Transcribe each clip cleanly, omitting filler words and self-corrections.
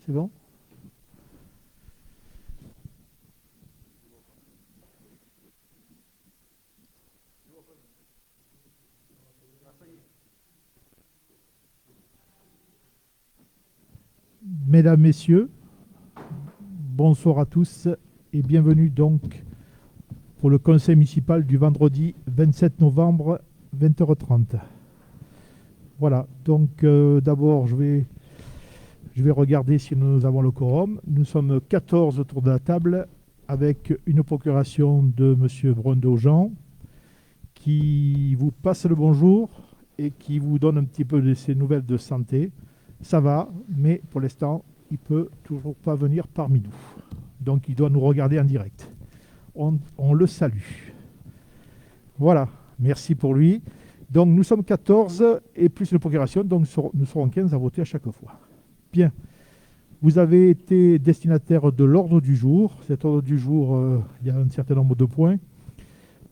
C'est bon? Mesdames, Messieurs, bonsoir à tous et bienvenue donc pour le conseil municipal du vendredi 27 novembre 20h30. Voilà, donc d'abord je vais regarder si nous avons le quorum. Nous sommes 14 autour de la table avec une procuration de M. Brun-Jean qui vous passe le bonjour et qui vous donne un petit peu de ses nouvelles de santé. Ça va, mais pour l'instant, il ne peut toujours pas venir parmi nous. Donc il doit nous regarder en direct. On le salue. Voilà, merci pour lui. Donc nous sommes 14 et plus une procuration, donc nous serons 15 à voter à chaque fois. Bien, vous avez été destinataire de l'ordre du jour. Cet ordre du jour, il y a un certain nombre de points.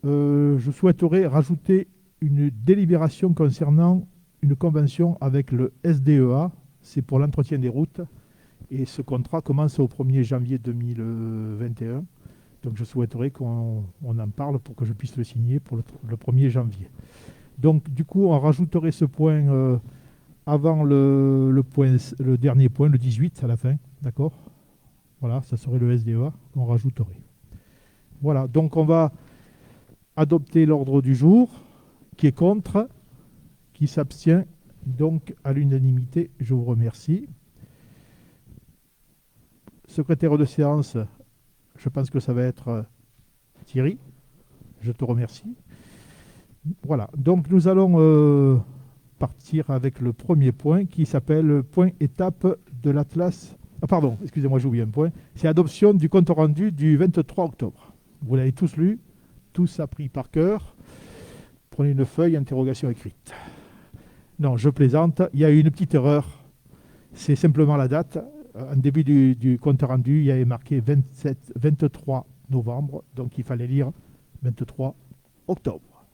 Je souhaiterais rajouter une délibération concernant une convention avec le SDEA. C'est pour l'entretien des routes. Et ce contrat commence au 1er janvier 2021. Donc je souhaiterais qu'on en parle pour que je puisse le signer pour le 1er janvier. Donc du coup, on rajouterait ce point avant le dernier point, le 18 à la fin. D'accord? Voilà, ça serait le SDEA qu'on rajouterait. Voilà, donc on va adopter l'ordre du jour. Qui est contre? Qui s'abstient? Donc à l'unanimité, je vous remercie. Secrétaire de séance, je pense que ça va être Thierry. Je te remercie. Voilà, donc nous allons partir avec le premier point qui s'appelle point étape de l'Atlas. Ah, pardon, excusez-moi, j'ai oublié un point. C'est adoption du compte rendu du 23 octobre. Vous l'avez tous lu, tous appris par cœur. Prenez une feuille, interrogation écrite. Non, je plaisante. Il y a eu une petite erreur. C'est simplement la date. En début du compte rendu, il y avait marqué 23 novembre, donc il fallait lire 23 octobre.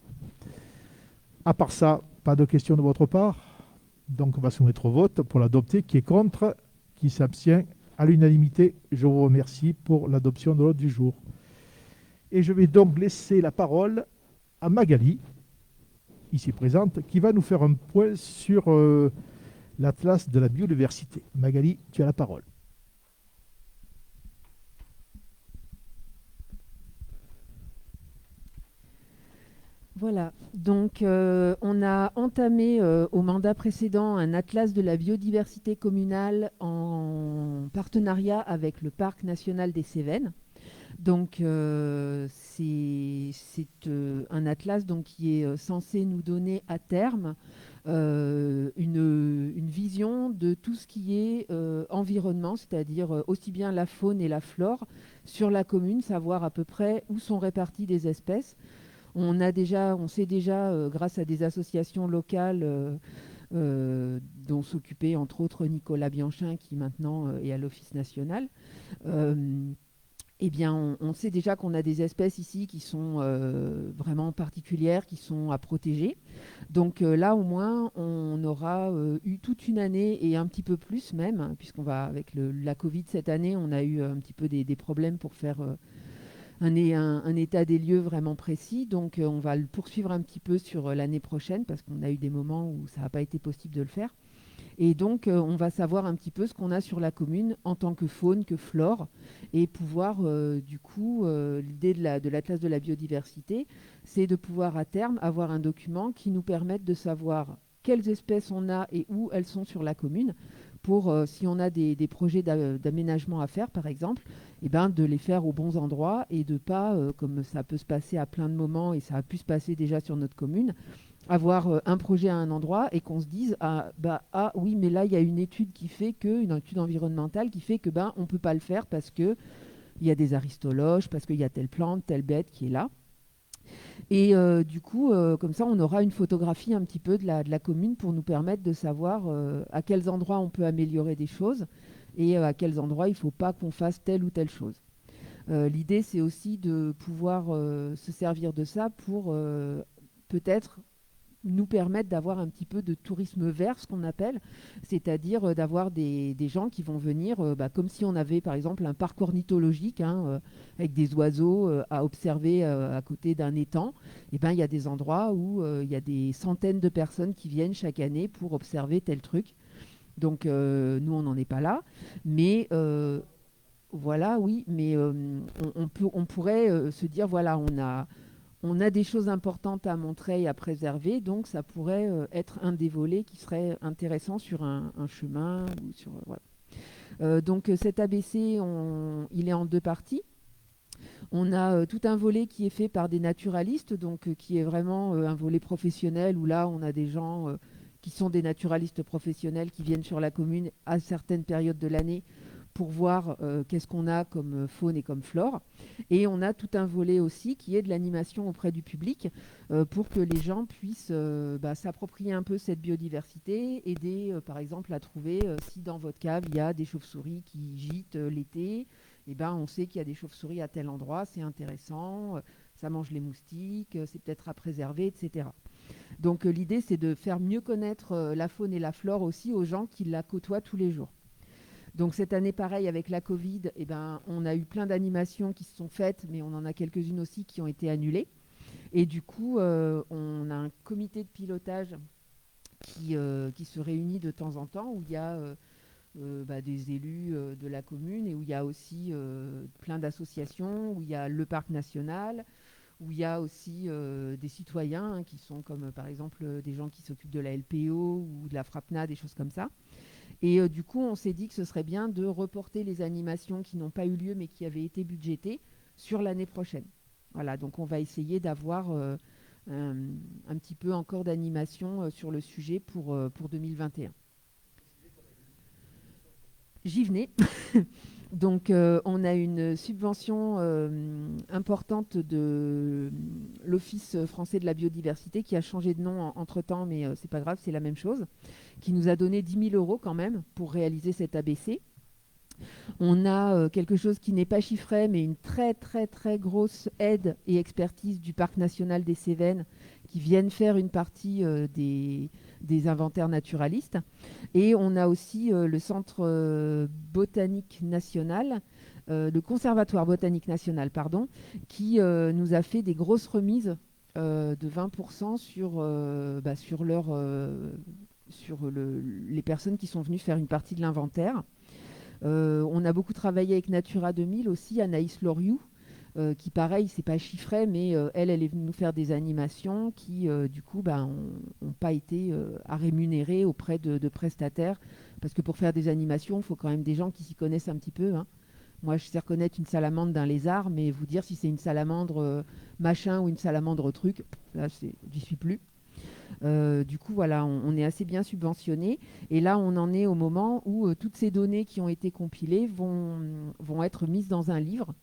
À part ça, pas de questions de votre part. Donc on va soumettre au vote pour l'adopter. Qui est contre? Qui s'abstient? À l'unanimité, je vous remercie pour l'adoption de l'ordre du jour. Et je vais donc laisser la parole à Magali, ici présente, qui va nous faire un point sur l'Atlas de la biodiversité. Magali, tu as la parole. Voilà, donc on a entamé au mandat précédent un atlas de la biodiversité communale en partenariat avec le Parc national des Cévennes. Donc c'est un atlas donc, qui est censé nous donner à terme une vision de tout ce qui est environnement, c'est-à-dire aussi bien la faune et la flore sur la commune, savoir à peu près où sont réparties les espèces. On sait déjà, grâce à des associations locales dont s'occupait entre autres Nicolas Bianchin, qui maintenant est à l'Office national, euh, eh bien, on sait déjà qu'on a des espèces ici qui sont vraiment particulières, qui sont à protéger. Donc là, au moins, on aura eu toute une année et un petit peu plus même, hein, puisqu'on va avec la Covid cette année, on a eu un petit peu des problèmes pour faire un état des lieux vraiment précis. Donc, on va le poursuivre un petit peu sur l'année prochaine parce qu'on a eu des moments où ça n'a pas été possible de le faire. Et donc, on va savoir un petit peu ce qu'on a sur la commune en tant que faune, que flore, et pouvoir, du coup, l'idée de l'Atlas de la biodiversité, c'est de pouvoir à terme avoir un document qui nous permette de savoir quelles espèces on a et où elles sont sur la commune, pour, si on a des projets d'aménagement à faire, par exemple, eh ben, de les faire aux bons endroits et de pas, comme ça peut se passer à plein de moments, et ça a pu se passer déjà sur notre commune, avoir un projet à un endroit et qu'on se dise ah oui, mais là il y a une étude qui fait que, une étude environnementale qui fait que on peut pas le faire parce que il y a des aristoloches, parce qu'il y a telle plante, telle bête qui est là. Et du coup, comme ça, on aura une photographie un petit peu de la commune pour nous permettre de savoir à quels endroits on peut améliorer des choses et à quels endroits il ne faut pas qu'on fasse telle ou telle chose. L'idée, c'est aussi de pouvoir se servir de ça pour peut-être nous permettent d'avoir un petit peu de tourisme vert, ce qu'on appelle, c'est-à-dire d'avoir des gens qui vont venir, comme si on avait par exemple un parc ornithologique, hein, avec des oiseaux à observer à côté d'un étang. Et ben il y a des endroits où il y a des centaines de personnes qui viennent chaque année pour observer tel truc. Donc nous on n'en est pas là, mais voilà, oui, mais on pourrait se dire voilà, on a des choses importantes à montrer et à préserver, donc ça pourrait être un des volets qui serait intéressant sur un chemin. Ou sur, voilà. Donc cet ABC, il est en deux parties. On a tout un volet qui est fait par des naturalistes, donc qui est vraiment un volet professionnel où là on a des gens qui sont des naturalistes professionnels qui viennent sur la commune à certaines périodes de l'année pour voir qu'est-ce qu'on a comme faune et comme flore. Et on a tout un volet aussi qui est de l'animation auprès du public pour que les gens puissent s'approprier un peu cette biodiversité, aider par exemple à trouver si dans votre cave il y a des chauves-souris qui gîtent l'été, et ben, on sait qu'il y a des chauves-souris à tel endroit, c'est intéressant, ça mange les moustiques, c'est peut-être à préserver, etc. Donc l'idée, c'est de faire mieux connaître la faune et la flore aussi aux gens qui la côtoient tous les jours. Donc cette année, pareil, avec la Covid, eh ben, on a eu plein d'animations qui se sont faites, mais on en a quelques-unes aussi qui ont été annulées. Et du coup, on a un comité de pilotage qui se réunit de temps en temps, où il y a des élus de la commune et où il y a aussi plein d'associations, où il y a le parc national, où il y a aussi des citoyens qui sont comme par exemple des gens qui s'occupent de la LPO ou de la FRAPNA, des choses comme ça. Et du coup, on s'est dit que ce serait bien de reporter les animations qui n'ont pas eu lieu mais qui avaient été budgétées sur l'année prochaine. Voilà, donc on va essayer d'avoir un, un petit peu encore d'animation sur le sujet pour 2021. J'y venais. Donc, on a une subvention importante de l'Office français de la biodiversité qui a changé de nom entre-temps, mais c'est pas grave, c'est la même chose, qui nous a donné 10 000 € quand même pour réaliser cet ABC. On a quelque chose qui n'est pas chiffré, mais une très très très grosse aide et expertise du Parc national des Cévennes qui viennent faire une partie des inventaires naturalistes. Et on a aussi le Centre botanique national, le Conservatoire botanique national, pardon, qui nous a fait des grosses remises de 20% sur les personnes qui sont venues faire une partie de l'inventaire. On a beaucoup travaillé avec Natura 2000 aussi, Anaïs Loriou, qui pareil, c'est pas chiffré, mais elle est venue nous faire des animations qui, du coup, n'ont pas été à rémunérer auprès de prestataires, parce que pour faire des animations, il faut quand même des gens qui s'y connaissent un petit peu, hein. Moi, je sais reconnaître une salamandre d'un lézard, mais vous dire si c'est une salamandre machin ou une salamandre truc, là, j'y suis plus. Du coup, voilà, on est assez bien subventionné. Et là, on en est au moment où toutes ces données qui ont été compilées vont être mises dans un livre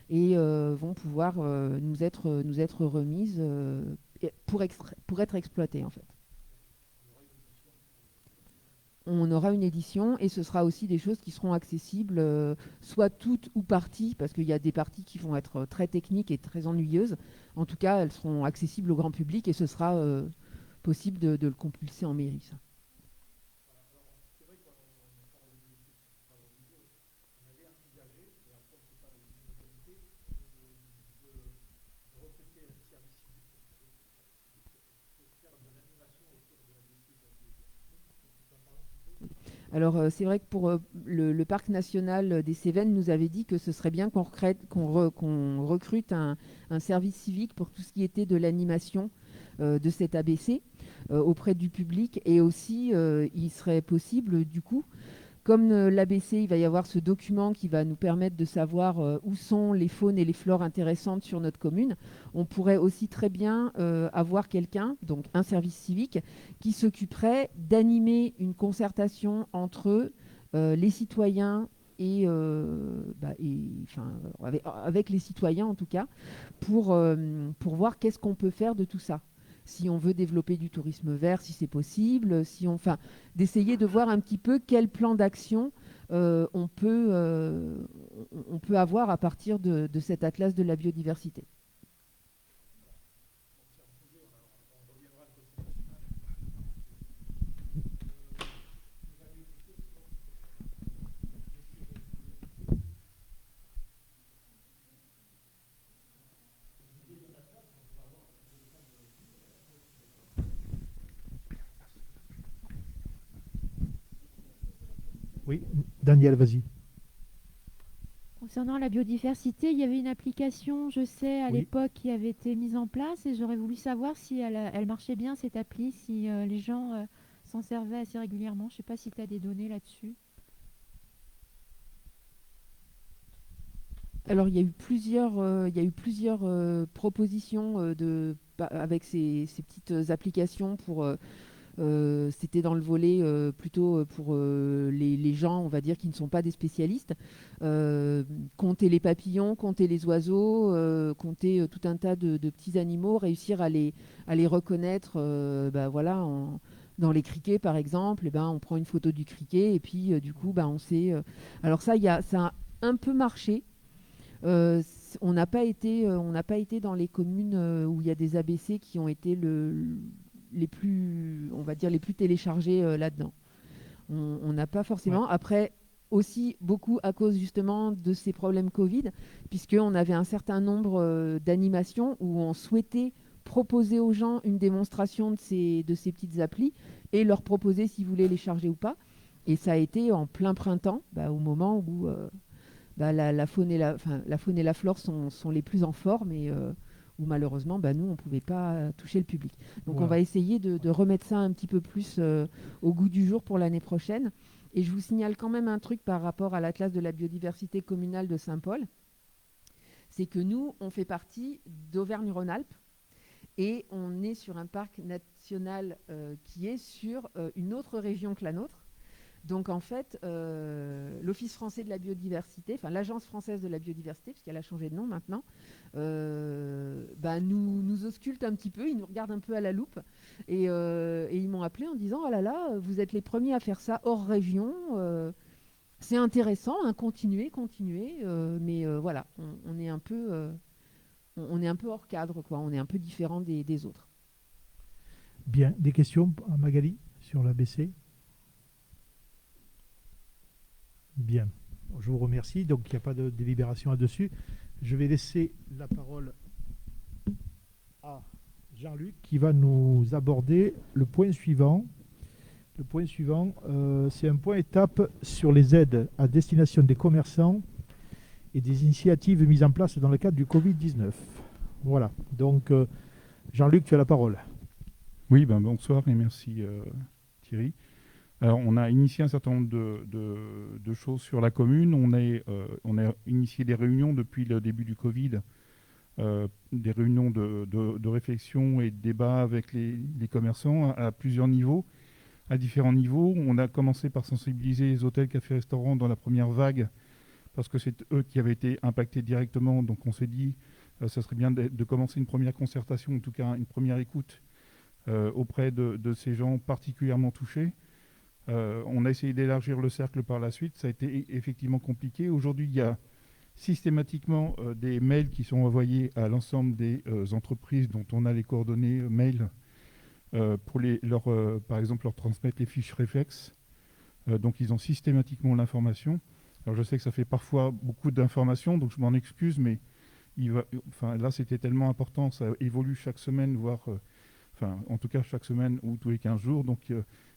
et vont pouvoir nous être remises pour être exploitées, en fait. On aura une édition et ce sera aussi des choses qui seront accessibles, soit toutes ou parties, parce qu'il y a des parties qui vont être très techniques et très ennuyeuses. En tout cas, elles seront accessibles au grand public et ce sera possible de le compulser en mairie, ça. Alors, c'est vrai que pour le parc national des Cévennes nous avait dit que ce serait bien qu'on recrute un service civique pour tout ce qui était de l'animation de cet ABC auprès du public. Et aussi, il serait possible, du coup, comme l'ABC, il va y avoir ce document qui va nous permettre de savoir où sont les faunes et les flores intéressantes sur notre commune. On pourrait aussi très bien avoir quelqu'un, donc un service civique, qui s'occuperait d'animer une concertation entre les citoyens avec les citoyens en tout cas, pour voir qu'est-ce qu'on peut faire de tout ça. Si on veut développer du tourisme vert, si c'est possible, d'essayer de voir un petit peu quel plan d'action on peut avoir à partir de cet atlas de la biodiversité. Oui, Daniel, vas-y. Concernant la biodiversité, il y avait une application, je sais, à Oui. l'époque qui avait été mise en place et j'aurais voulu savoir si elle marchait bien, cette appli, si les gens s'en servaient assez régulièrement. Je ne sais pas si tu as des données là-dessus. Alors, il y a eu plusieurs propositions avec ces petites applications c'était dans le volet plutôt pour les gens, on va dire, qui ne sont pas des spécialistes. Compter les papillons, compter les oiseaux, compter tout un tas de petits animaux, réussir à les reconnaître. Voilà, dans les criquets, par exemple, on prend une photo du criquet et puis du coup, on sait. Alors ça, ça a un peu marché. On n'a pas été dans les communes où il y a des ABC qui ont été les plus, on va dire, les plus téléchargés là-dedans. On n'a pas Ouais. forcément. Après, aussi beaucoup à cause justement de ces problèmes Covid, puisqu'on avait un certain nombre d'animations où on souhaitait proposer aux gens une démonstration de ces petites applis et leur proposer s'ils voulaient les charger ou pas. Et ça a été en plein printemps, au moment où la faune la faune et la flore sont les plus en forme et où malheureusement, nous, on ne pouvait pas toucher le public. Donc on Voilà. va essayer de remettre ça un petit peu plus au goût du jour pour l'année prochaine. Et je vous signale quand même un truc par rapport à l'Atlas de la biodiversité communale de Saint-Paul, c'est que nous, on fait partie d'Auvergne-Rhône-Alpes et on est sur un parc national qui est sur une autre région que la nôtre. Donc en fait, l'Office français de la biodiversité, enfin l'Agence française de la biodiversité, puisqu'elle a changé de nom maintenant, nous ausculte un petit peu, ils nous regardent un peu à la loupe et ils m'ont appelé en disant oh là là, vous êtes les premiers à faire ça hors région, c'est intéressant, hein, continuez, continuez, mais voilà, on est un peu, on est un peu hors cadre, quoi, on est un peu différent des autres. Bien. Des questions à Magali sur l'ABC? Bien. Je vous remercie. Donc, il n'y a pas de délibération là-dessus. Je vais laisser la parole à Jean-Luc qui va nous aborder le point suivant. Le point suivant, c'est un point étape sur les aides à destination des commerçants et des initiatives mises en place dans le cadre du Covid-19. Voilà. Donc, Jean-Luc, tu as la parole. Oui, bonsoir et merci Thierry. Alors, on a initié un certain nombre de choses sur la commune. On a initié des réunions depuis le début du Covid, des réunions de réflexion et de débat avec les commerçants à plusieurs niveaux, à différents niveaux. On a commencé par sensibiliser les hôtels, cafés, restaurants dans la première vague, parce que c'est eux qui avaient été impactés directement. Donc, on s'est dit, ça serait bien de commencer une première concertation, en tout cas une première écoute auprès de ces gens particulièrement touchés. On a essayé d'élargir le cercle par la suite. Ça a été effectivement compliqué. Aujourd'hui, il y a systématiquement des mails qui sont envoyés à l'ensemble des entreprises dont on a les coordonnées mail pour par exemple leur transmettre les fiches réflexes. Donc ils ont systématiquement l'information. Alors je sais que ça fait parfois beaucoup d'informations, donc je m'en excuse, mais là c'était tellement important, ça évolue chaque semaine, voire en tout cas chaque semaine ou tous les 15 jours. Donc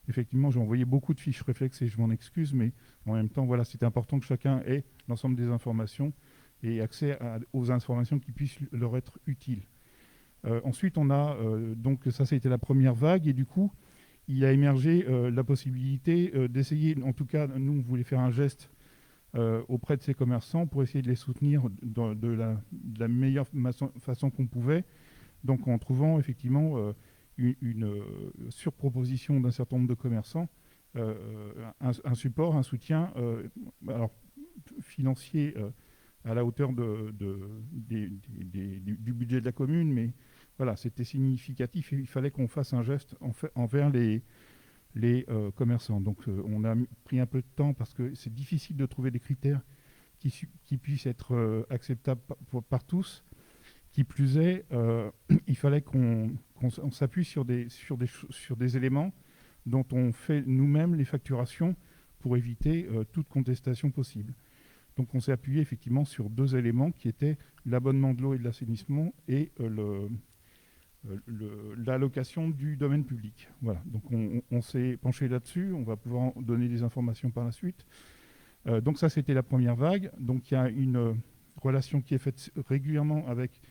effectivement, j'ai envoyé beaucoup de fiches réflexes et je m'en excuse, mais en même temps, voilà, c'est important que chacun ait l'ensemble des informations et accès aux informations qui puissent leur être utiles. Ensuite, on a, donc ça, c'était la première vague, et du coup, il a émergé la possibilité d'essayer, en tout cas, nous, on voulait faire un geste auprès de ces commerçants pour essayer de les soutenir de la meilleure façon qu'on pouvait, donc en trouvant effectivement une surproposition d'un certain nombre de commerçants, un support, un soutien alors, financier à la hauteur du budget de la commune, mais voilà, c'était significatif et il fallait qu'on fasse un geste envers les commerçants. Donc on a pris un peu de temps parce que c'est difficile de trouver des critères qui puissent être acceptables par tous. Qui plus est, il fallait qu'on s'appuie sur des éléments dont on fait nous-mêmes les facturations pour éviter toute contestation possible. Donc on s'est appuyé effectivement sur deux éléments qui étaient l'abonnement de l'eau et de l'assainissement et l'allocation du domaine public. Voilà, donc on s'est penché là-dessus, on va pouvoir en donner des informations par la suite. Donc ça, c'était la première vague. Donc il y a une relation qui est faite régulièrement avec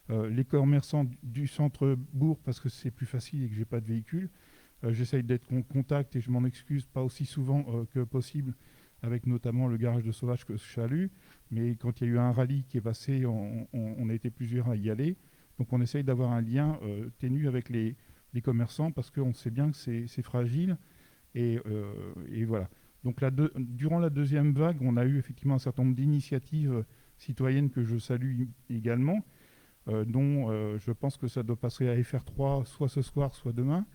les commerçants du centre-bourg parce que c'est plus facile et que je n'ai pas de véhicule. J'essaye d'être en contact et je m'en excuse pas aussi souvent que possible avec notamment le garage de Sauvage que je salue. Mais quand il y a eu un rallye qui est passé, on a été plusieurs à y aller. Donc on essaye d'avoir un lien ténu avec les commerçants parce qu'on sait bien que c'est fragile. Et voilà. Donc durant la deuxième vague, on a eu effectivement un certain nombre d'initiatives citoyennes que je salue également, dont je pense que ça doit passer à FR3 soit ce soir, soit demain.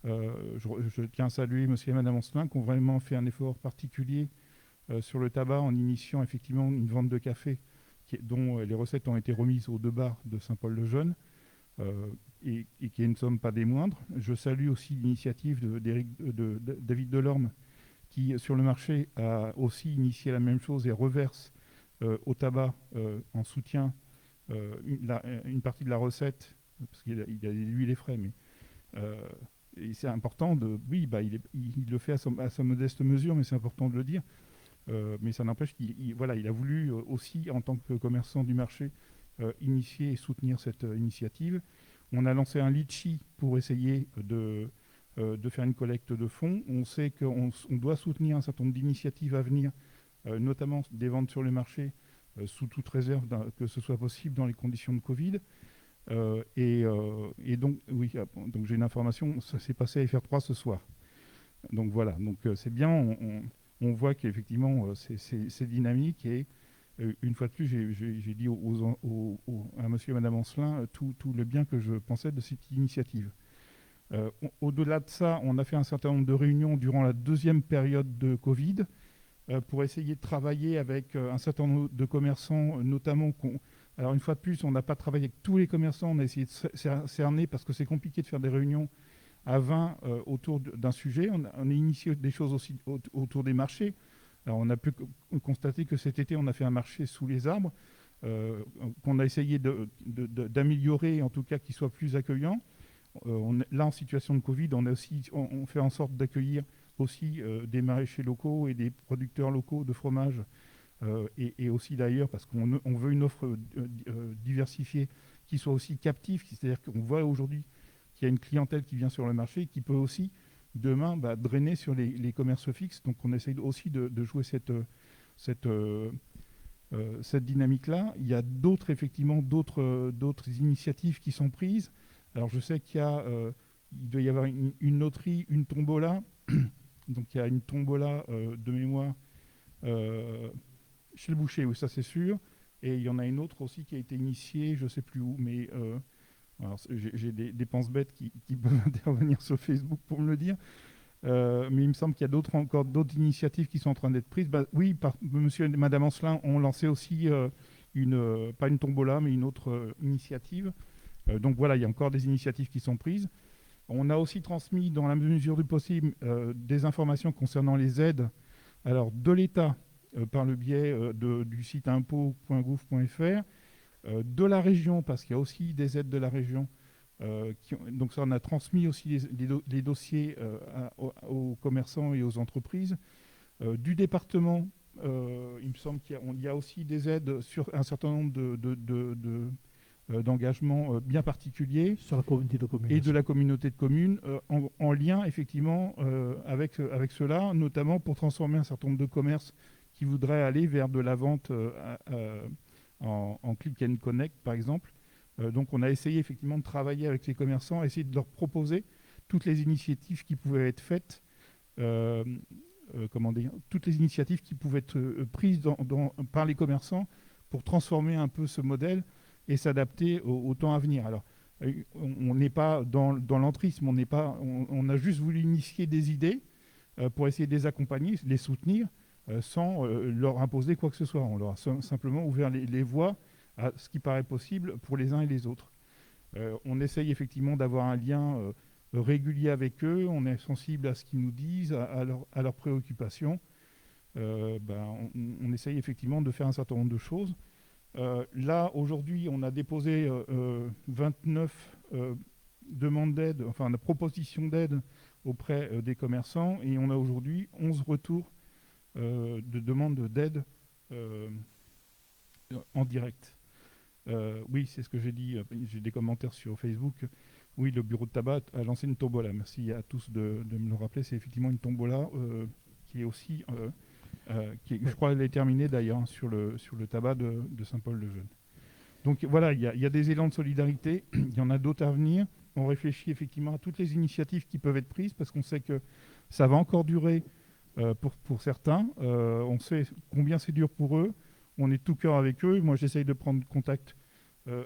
Je tiens à saluer monsieur et madame Ancelin qui ont vraiment fait un effort particulier sur le tabac en initiant effectivement une vente de café dont les recettes ont été remises aux 2 bars de Saint-Paul-le-Jeune et qui est une somme pas des moindres. Je salue aussi l'initiative de David Delorme qui, sur le marché, a aussi initié la même chose et reverse au tabac en soutien une partie de la recette, parce qu'il a lui les frais, mais et c'est important oui, il le fait à sa modeste mesure, mais c'est important de le dire. Mais ça n'empêche qu'il a voulu aussi, en tant que commerçant du marché, initier et soutenir cette initiative. On a lancé un litchi pour essayer de faire une collecte de fonds. On sait qu'on doit soutenir un certain nombre d'initiatives à venir, notamment des ventes sur le marché, sous toute réserve que ce soit possible dans les conditions de Covid. Et donc, oui, donc j'ai une information, ça s'est passé à FR3 ce soir. Donc voilà, donc c'est bien, on voit qu'effectivement c'est dynamique et une fois de plus, j'ai dit à monsieur et madame Ancelin tout le bien que je pensais de cette initiative. Au-delà de ça, on a fait un certain nombre de réunions durant la deuxième période de Covid pour essayer de travailler avec un certain nombre de commerçants, notamment. Alors une fois de plus, on n'a pas travaillé avec tous les commerçants, on a essayé de cerner parce que c'est compliqué de faire des réunions à 20 autour d'un sujet. On a initié des choses aussi autour des marchés. Alors on a pu constater que cet été, on a fait un marché sous les arbres, qu'on a essayé d'améliorer, en tout cas qu'il soit plus accueillant. Là, en situation de Covid, on fait en sorte d'accueillir aussi des maraîchers locaux et des producteurs locaux de fromage, et aussi d'ailleurs, parce qu'on veut une offre diversifiée qui soit aussi captive, c'est-à-dire qu'on voit aujourd'hui qu'il y a une clientèle qui vient sur le marché et qui peut aussi, demain, drainer sur les commerces fixes. Donc on essaye aussi de jouer cette dynamique-là. Il y a effectivement d'autres initiatives qui sont prises. Alors je sais il doit y avoir une loterie, une tombola. Donc il y a une tombola de mémoire chez le boucher, oui, ça c'est sûr. Et il y en a une autre aussi qui a été initiée, je ne sais plus où, mais alors, j'ai des penses-bêtes qui peuvent intervenir sur Facebook pour me le dire. Mais il me semble qu'il y a encore d'autres initiatives qui sont en train d'être prises. Oui, monsieur et madame Ancelin ont lancé aussi pas une tombola, mais une autre initiative. Donc voilà, il y a encore des initiatives qui sont prises. On a aussi transmis, dans la mesure du possible, des informations concernant les aides de l'État par le biais du site impôts.gouv.fr, de la région, parce qu'il y a aussi des aides de la région. Donc ça, on a transmis aussi les dossiers aux commerçants et aux entreprises. Du département, il me semble qu'il y a aussi des aides sur un certain nombre d'engagements bien particuliers. Sur la communauté de communes. Et de la communauté de communes, en lien effectivement avec cela, notamment pour transformer un certain nombre de commerces qui voudraient aller vers de la vente en click and connect, par exemple. Donc on a essayé effectivement de travailler avec les commerçants, essayer de leur proposer toutes les initiatives qui pouvaient être faites, toutes les initiatives qui pouvaient être prises par les commerçants pour transformer un peu ce modèle et s'adapter au temps à venir. Alors, on n'est pas dans l'entrisme, on a juste voulu initier des idées pour essayer de les accompagner, les soutenir, sans leur imposer quoi que ce soit. On leur a simplement ouvert les voies à ce qui paraît possible pour les uns et les autres. On essaye effectivement d'avoir un lien régulier avec eux, on est sensible à ce qu'ils nous disent, à leurs préoccupations. On essaye effectivement de faire un certain nombre de choses. Là, aujourd'hui, on a déposé 29 demande d'aide, enfin la proposition d'aide auprès des commerçants, et on a aujourd'hui 11 retours de demandes d'aide en direct. Oui, c'est ce que j'ai dit. J'ai des commentaires sur Facebook. Oui, le bureau de tabac a lancé une tombola. Merci à tous de me le rappeler. C'est effectivement une tombola qui est aussi, je crois, elle est terminée d'ailleurs sur le tabac de Saint-Paul-le-Jeune. Donc voilà, il y a des élans de solidarité. Il y en a d'autres à venir. On réfléchit effectivement à toutes les initiatives qui peuvent être prises parce qu'on sait que ça va encore durer pour certains. On sait combien c'est dur pour eux. On est tout cœur avec eux. Moi, j'essaye de prendre contact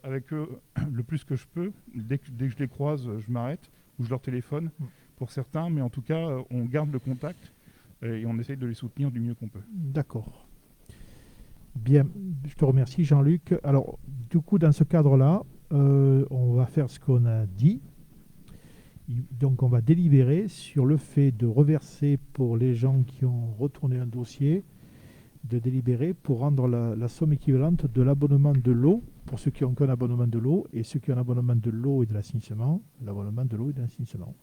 avec eux le plus que je peux. Dès que je les croise, je m'arrête ou je leur téléphone pour certains. Mais en tout cas, on garde le contact et on essaye de les soutenir du mieux qu'on peut. D'accord. Bien, je te remercie Jean-Luc. Alors, du coup, dans ce cadre-là, on va faire ce qu'on a dit. Donc, on va délibérer sur le fait de reverser pour les gens qui ont retourné un dossier, de délibérer pour rendre la somme équivalente de l'abonnement de l'eau, pour ceux qui ont qu'un abonnement de l'eau, et ceux qui ont un abonnement de l'eau et de l'assainissement, l'abonnement de l'eau et de l'assainissement.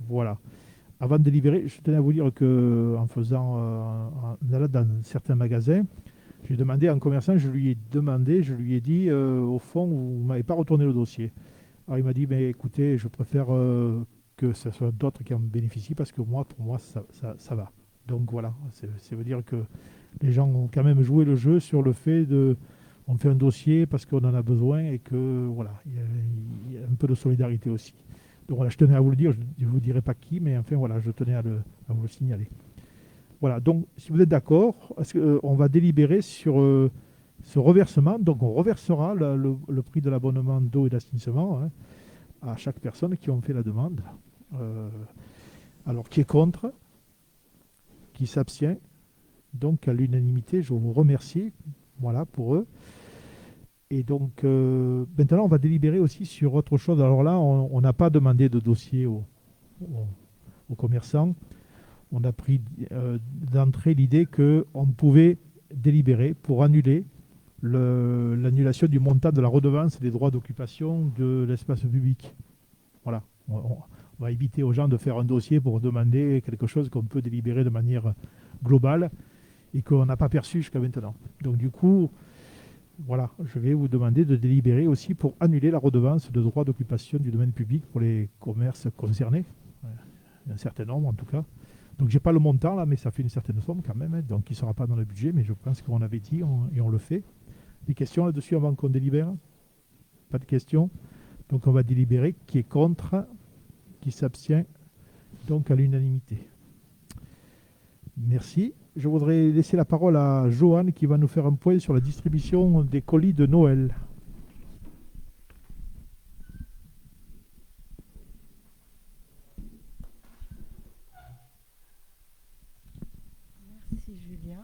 Voilà. Avant de délibérer, je tenais à vous dire qu'en faisant en allant dans certains magasins, j'ai demandé à un commerçant, je lui ai dit, au fond, vous ne m'avez pas retourné le dossier. Alors il m'a dit, mais écoutez, je préfère que ce soit d'autres qui en bénéficient parce que pour moi, ça va. Donc voilà, ça veut dire que les gens ont quand même joué le jeu sur le fait on fait un dossier parce qu'on en a besoin et que voilà, il y a un peu de solidarité aussi. Donc voilà, je tenais à vous le dire, je ne vous dirai pas qui, mais enfin voilà, je tenais à vous le signaler. Voilà, donc si vous êtes d'accord, on va délibérer sur ce reversement. Donc on reversera le prix de l'abonnement d'eau et d'assainissement à chaque personne qui ont fait la demande. Alors qui est contre, qui s'abstient, donc à l'unanimité, je vous remercie. Voilà pour eux. Et donc maintenant on va délibérer aussi sur autre chose. Alors là, on n'a pas demandé de dossier aux commerçants. On a pris d'entrée l'idée qu'on pouvait délibérer pour annuler l'annulation du montant de la redevance des droits d'occupation de l'espace public. Voilà. On va éviter aux gens de faire un dossier pour demander quelque chose qu'on peut délibérer de manière globale et qu'on n'a pas perçu jusqu'à maintenant. Donc du coup, voilà, je vais vous demander de délibérer aussi pour annuler la redevance de droits d'occupation du domaine public pour les commerces concernés. Un certain nombre en tout cas. Donc j'ai pas le montant là, mais ça fait une certaine somme quand même, donc qui ne sera pas dans le budget, mais je pense qu'on avait dit et on le fait. Des questions là-dessus avant qu'on délibère? Pas de questions? Donc on va délibérer qui est contre, qui s'abstient, donc à l'unanimité. Merci. Je voudrais laisser la parole à Joanne qui va nous faire un point sur la distribution des colis de Noël. Merci Julien.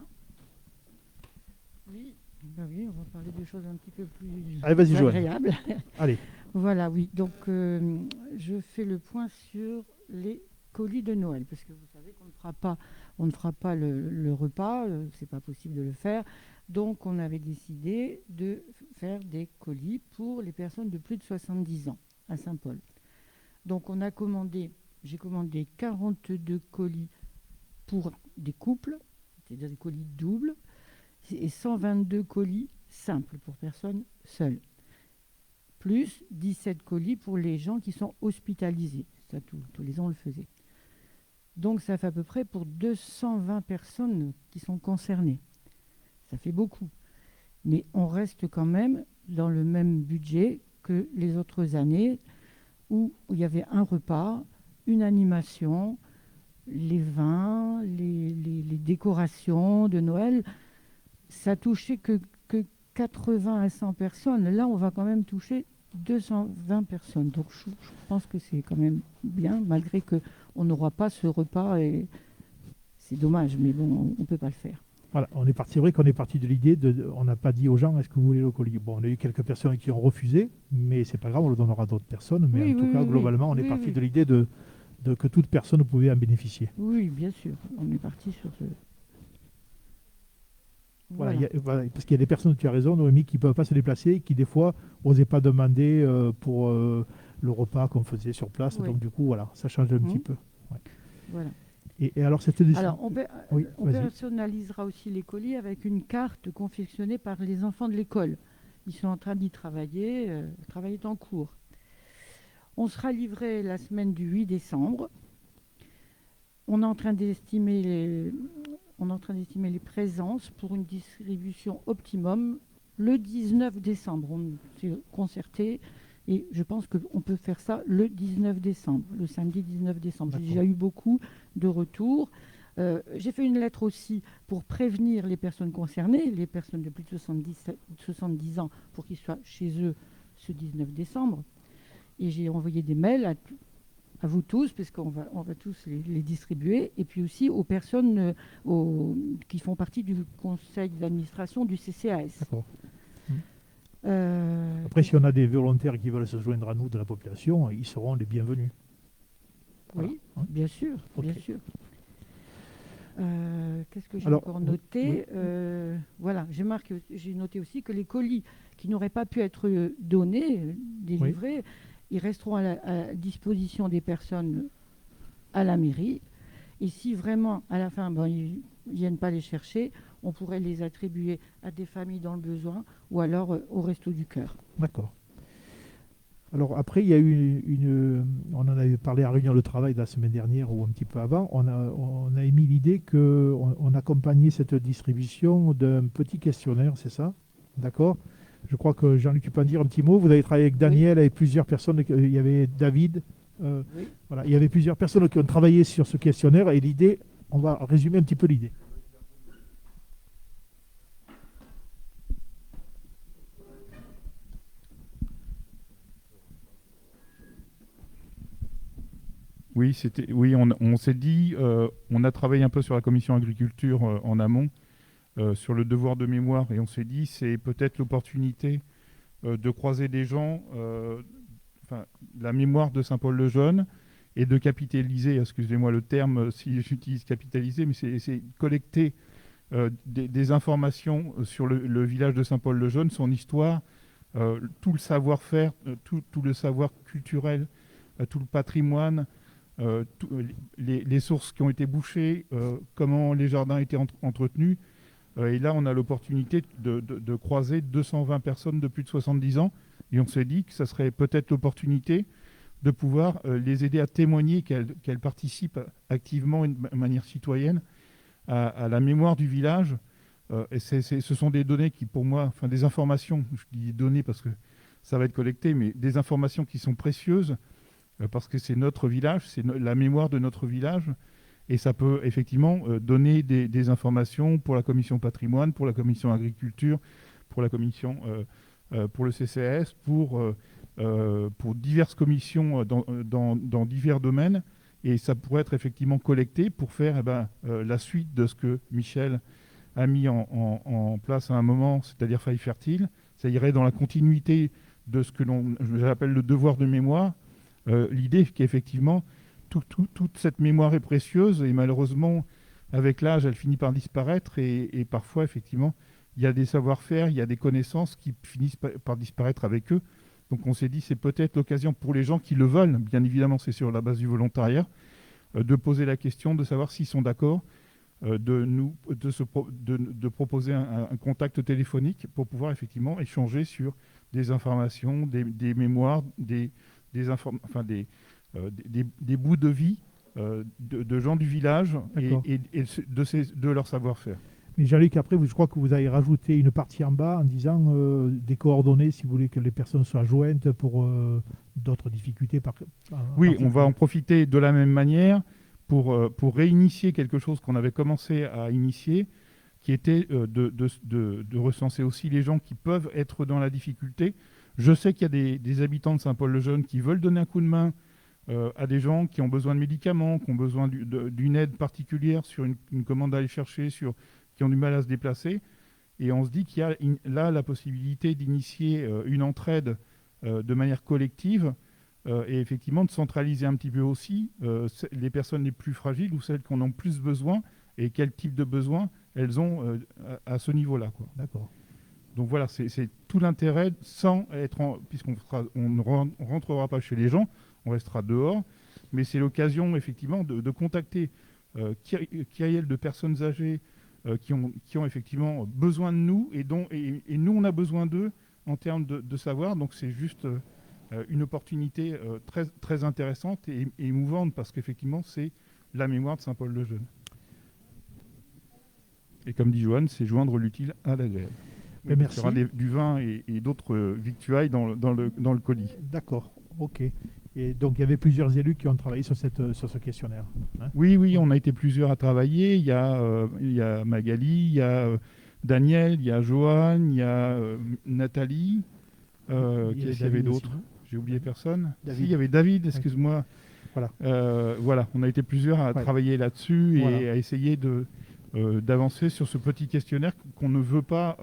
Oui, oui, on va parler de choses un petit peu plus agréables. Allez. Voilà, oui. Donc, je fais le point sur les colis de Noël, parce que vous savez qu'on ne fera pas le repas, c'est pas possible de le faire. Donc, on avait décidé de faire des colis pour les personnes de plus de 70 ans à Saint-Paul. Donc, j'ai commandé 42 colis pour des couples, c'est-à-dire des colis doubles, et 122 colis simples pour personnes seules. Plus 17 colis pour les gens qui sont hospitalisés. Ça, tous les ans, on le faisait. Donc, ça fait à peu près pour 220 personnes qui sont concernées. Ça fait beaucoup. Mais on reste quand même dans le même budget que les autres années où il y avait un repas, une animation, les vins, les décorations de Noël. Ça touchait que 80 à 100 personnes. Là, on va quand même toucher 220 personnes. Donc, je pense que c'est quand même bien, malgré qu'on n'aura pas ce repas. Et c'est dommage, mais bon, on ne peut pas le faire. Voilà, c'est vrai qu'on est parti de l'idée, on n'a pas dit aux gens, est-ce que vous voulez le colis? Bon, on a eu quelques personnes qui ont refusé, mais c'est pas grave, on le donnera à d'autres personnes. Mais en tout cas, globalement, on est parti de l'idée de que toute personne pouvait en bénéficier. Oui, bien sûr. On est parti sur ce... Voilà, parce qu'il y a des personnes, tu as raison, Noémie, qui ne peuvent pas se déplacer, qui des fois n'osaient pas demander pour le repas qu'on faisait sur place. Oui. Donc du coup, voilà, ça change un petit peu. Ouais. Voilà. Et alors, cette décision... Alors, Oui, on vas-y. personnalisera aussi les colis avec une carte confectionnée par les enfants de l'école. Ils sont en train d'y travailler, le travail est en cours. On sera livré la semaine du 8 décembre. On est en train d'estimer les présences pour une distribution optimum le 19 décembre. On s'est concerté et je pense qu'on peut faire ça le 19 décembre, le samedi 19 décembre. J'ai D'accord. déjà eu beaucoup de retours. J'ai fait une lettre aussi pour prévenir les personnes concernées, les personnes de plus de 70 ans, pour qu'ils soient chez eux ce 19 décembre. Et j'ai envoyé des mails à vous tous, parce qu'on va tous les distribuer, et puis aussi aux personnes qui font partie du conseil d'administration du CCAS. D'accord. Euh, Après, si on a des volontaires qui veulent se joindre à nous de la population, ils seront les bienvenus. Oui, Voilà. bien sûr, Ok. bien sûr. Qu'est-ce que j'ai Alors, encore oui, noté Voilà, j'ai noté aussi que les colis qui n'auraient pas pu être donnés, délivrés, ils resteront à la disposition des personnes à la mairie. Et si vraiment, à la fin, ils ne viennent pas les chercher, on pourrait les attribuer à des familles dans le besoin ou alors au Resto du Cœur. D'accord. Alors après, il y a eu on en avait parlé à réunion de travail la semaine dernière ou un petit peu avant, on a émis l'idée qu'on accompagnait cette distribution d'un petit questionnaire, c'est ça? D'accord? Je crois que Jean-Luc, tu peux en dire un petit mot. Vous avez travaillé avec Daniel, avec plusieurs personnes, il y avait David, Oui. voilà, il y avait plusieurs personnes qui ont travaillé sur ce questionnaire et l'idée, on va résumer un petit peu l'idée. Oui, on s'est dit, on a travaillé un peu sur la commission agriculture en amont, sur le devoir de mémoire, et on s'est dit, c'est peut-être l'opportunité de croiser des gens, la mémoire de Saint-Paul-le-Jeune, et de capitaliser, excusez-moi le terme si j'utilise capitaliser, mais c'est collecter des informations sur le village de Saint-Paul-le-Jeune, son histoire, tout le savoir-faire, tout le savoir culturel, tout le patrimoine, les sources qui ont été bouchées, comment les jardins étaient entretenus. Et là, on a l'opportunité de croiser 220 personnes de plus de 70 ans. Et on s'est dit que ça serait peut-être l'opportunité de pouvoir les aider à témoigner, qu'elles participent activement de manière citoyenne à la mémoire du village. Et ce sont des données qui, pour moi, des informations, je dis données parce que ça va être collecté, mais des informations qui sont précieuses parce que c'est notre village, c'est la mémoire de notre village. Et ça peut effectivement donner des informations pour la commission patrimoine, pour la commission agriculture, pour la commission, pour le CCAS, pour diverses commissions dans divers domaines. Et ça pourrait être effectivement collecté pour faire la suite de ce que Michel a mis en place à un moment, c'est-à-dire Faille Fertile. Ça irait dans la continuité de ce que j'appelle le devoir de mémoire. L'idée qu'effectivement, toute cette mémoire est précieuse et malheureusement, avec l'âge, elle finit par disparaître et parfois, effectivement, il y a des savoir-faire, il y a des connaissances qui finissent par disparaître avec eux. Donc on s'est dit, c'est peut-être l'occasion pour les gens qui le veulent, bien évidemment c'est sur la base du volontariat, de poser la question, de savoir s'ils sont d'accord, de proposer un contact téléphonique pour pouvoir effectivement échanger sur des informations, des mémoires, des bouts de vie de gens du village et de leur savoir-faire. Mais Jean-Luc, après, je crois que vous avez rajouté une partie en bas en disant des coordonnées si vous voulez que les personnes soient jointes pour d'autres difficultés. Oui, on va en profiter de la même manière pour réinitier quelque chose qu'on avait commencé à initier, qui était de recenser aussi les gens qui peuvent être dans la difficulté. Je sais qu'il y a des habitants de Saint-Paul-le-Jeune qui veulent donner un coup de main à des gens qui ont besoin de médicaments, qui ont besoin d'une aide particulière sur une commande à aller chercher, qui ont du mal à se déplacer. Et on se dit qu'il y a là la possibilité d'initier une entraide de manière collective et effectivement de centraliser un petit peu aussi les personnes les plus fragiles ou celles qui en ont plus besoin et quel type de besoin elles ont à ce niveau-là, quoi. D'accord. Donc voilà, c'est tout l'intérêt, sans être on ne rentrera pas chez les gens, on restera dehors, mais c'est l'occasion effectivement de contacter kyrielle de personnes âgées qui ont effectivement besoin de nous et nous on a besoin d'eux en termes de savoir. Donc c'est juste une opportunité très, très intéressante et émouvante parce qu'effectivement c'est la mémoire de Saint-Paul-le-Jeune. Et comme dit Johan, c'est joindre l'utile à l'agréable. Mais merci. Il y aura du vin et d'autres victuailles dans le colis. D'accord, ok. Et donc il y avait plusieurs élus qui ont travaillé sur ce questionnaire. Hein. Oui, on a été plusieurs à travailler. Il y a Magali, il y a Daniel, il y a Johan, il y a Nathalie. Qu'est-ce qu'il y avait d'autre? J'ai oublié personne. Si, il y avait David, excuse-moi. Voilà, on a été plusieurs à travailler là-dessus et à essayer d'avancer sur ce petit questionnaire qu'on ne veut pas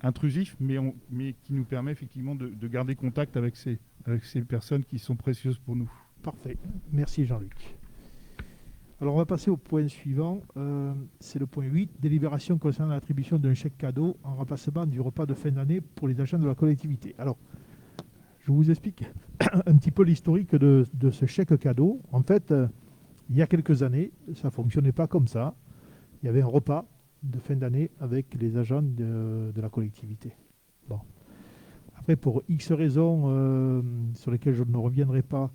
intrusif, mais qui nous permet effectivement de garder contact avec ces personnes qui sont précieuses pour nous. Parfait. Merci Jean-Luc. Alors on va passer au point suivant. C'est le point 8, délibération concernant l'attribution d'un chèque cadeau en remplacement du repas de fin d'année pour les agents de la collectivité. Alors, je vous explique un petit peu l'historique de ce chèque cadeau. En fait, il y a quelques années, ça ne fonctionnait pas comme ça. Il y avait un repas de fin d'année avec les agents de la collectivité. Bon. Après, pour X raisons sur lesquelles je ne reviendrai pas,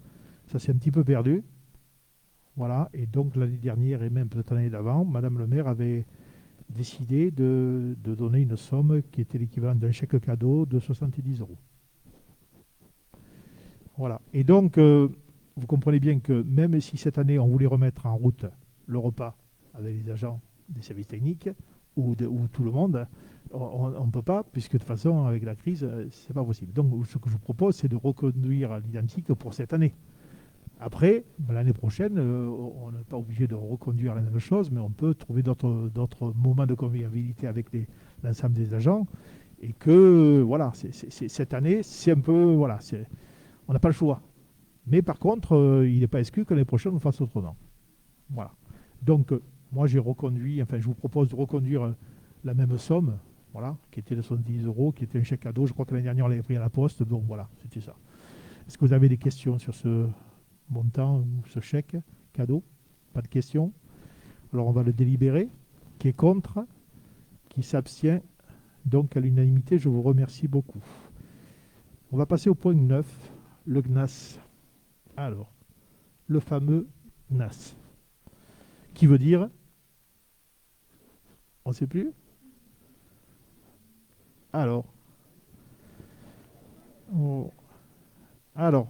ça s'est un petit peu perdu. Voilà. Et donc, l'année dernière et même peut-être l'année d'avant, Madame le maire avait décidé de donner une somme qui était l'équivalent d'un chèque cadeau de 70 €. Voilà. Et donc, vous comprenez bien que même si cette année, on voulait remettre en route le repas avec les agents des services techniques ou tout le monde, on ne peut pas, puisque de toute façon, avec la crise, ce n'est pas possible. Donc, ce que je vous propose, c'est de reconduire à l'identique pour cette année. Après, l'année prochaine, on n'est pas obligé de reconduire la même chose, mais on peut trouver d'autres moments de convivialité avec l'ensemble des agents. Et que, voilà, cette année, c'est un peu, voilà, on n'a pas le choix. Mais par contre, il n'est pas exclu que l'année prochaine, on fasse autrement. Voilà. Donc, moi, je vous propose de reconduire la même somme, voilà, qui était de 70 €, qui était un chèque cadeau. Je crois que l'année dernière, on l'avait pris à la poste. Donc, voilà, c'était ça. Est-ce que vous avez des questions sur ce montant ou ce chèque cadeau? Pas de questions? Alors, on va le délibérer. Qui est contre? Qui s'abstient? Donc, à l'unanimité, je vous remercie beaucoup. On va passer au point 9, le GNAS. Alors, le fameux GNAS. Qui veut dire? On ne sait plus? Alors,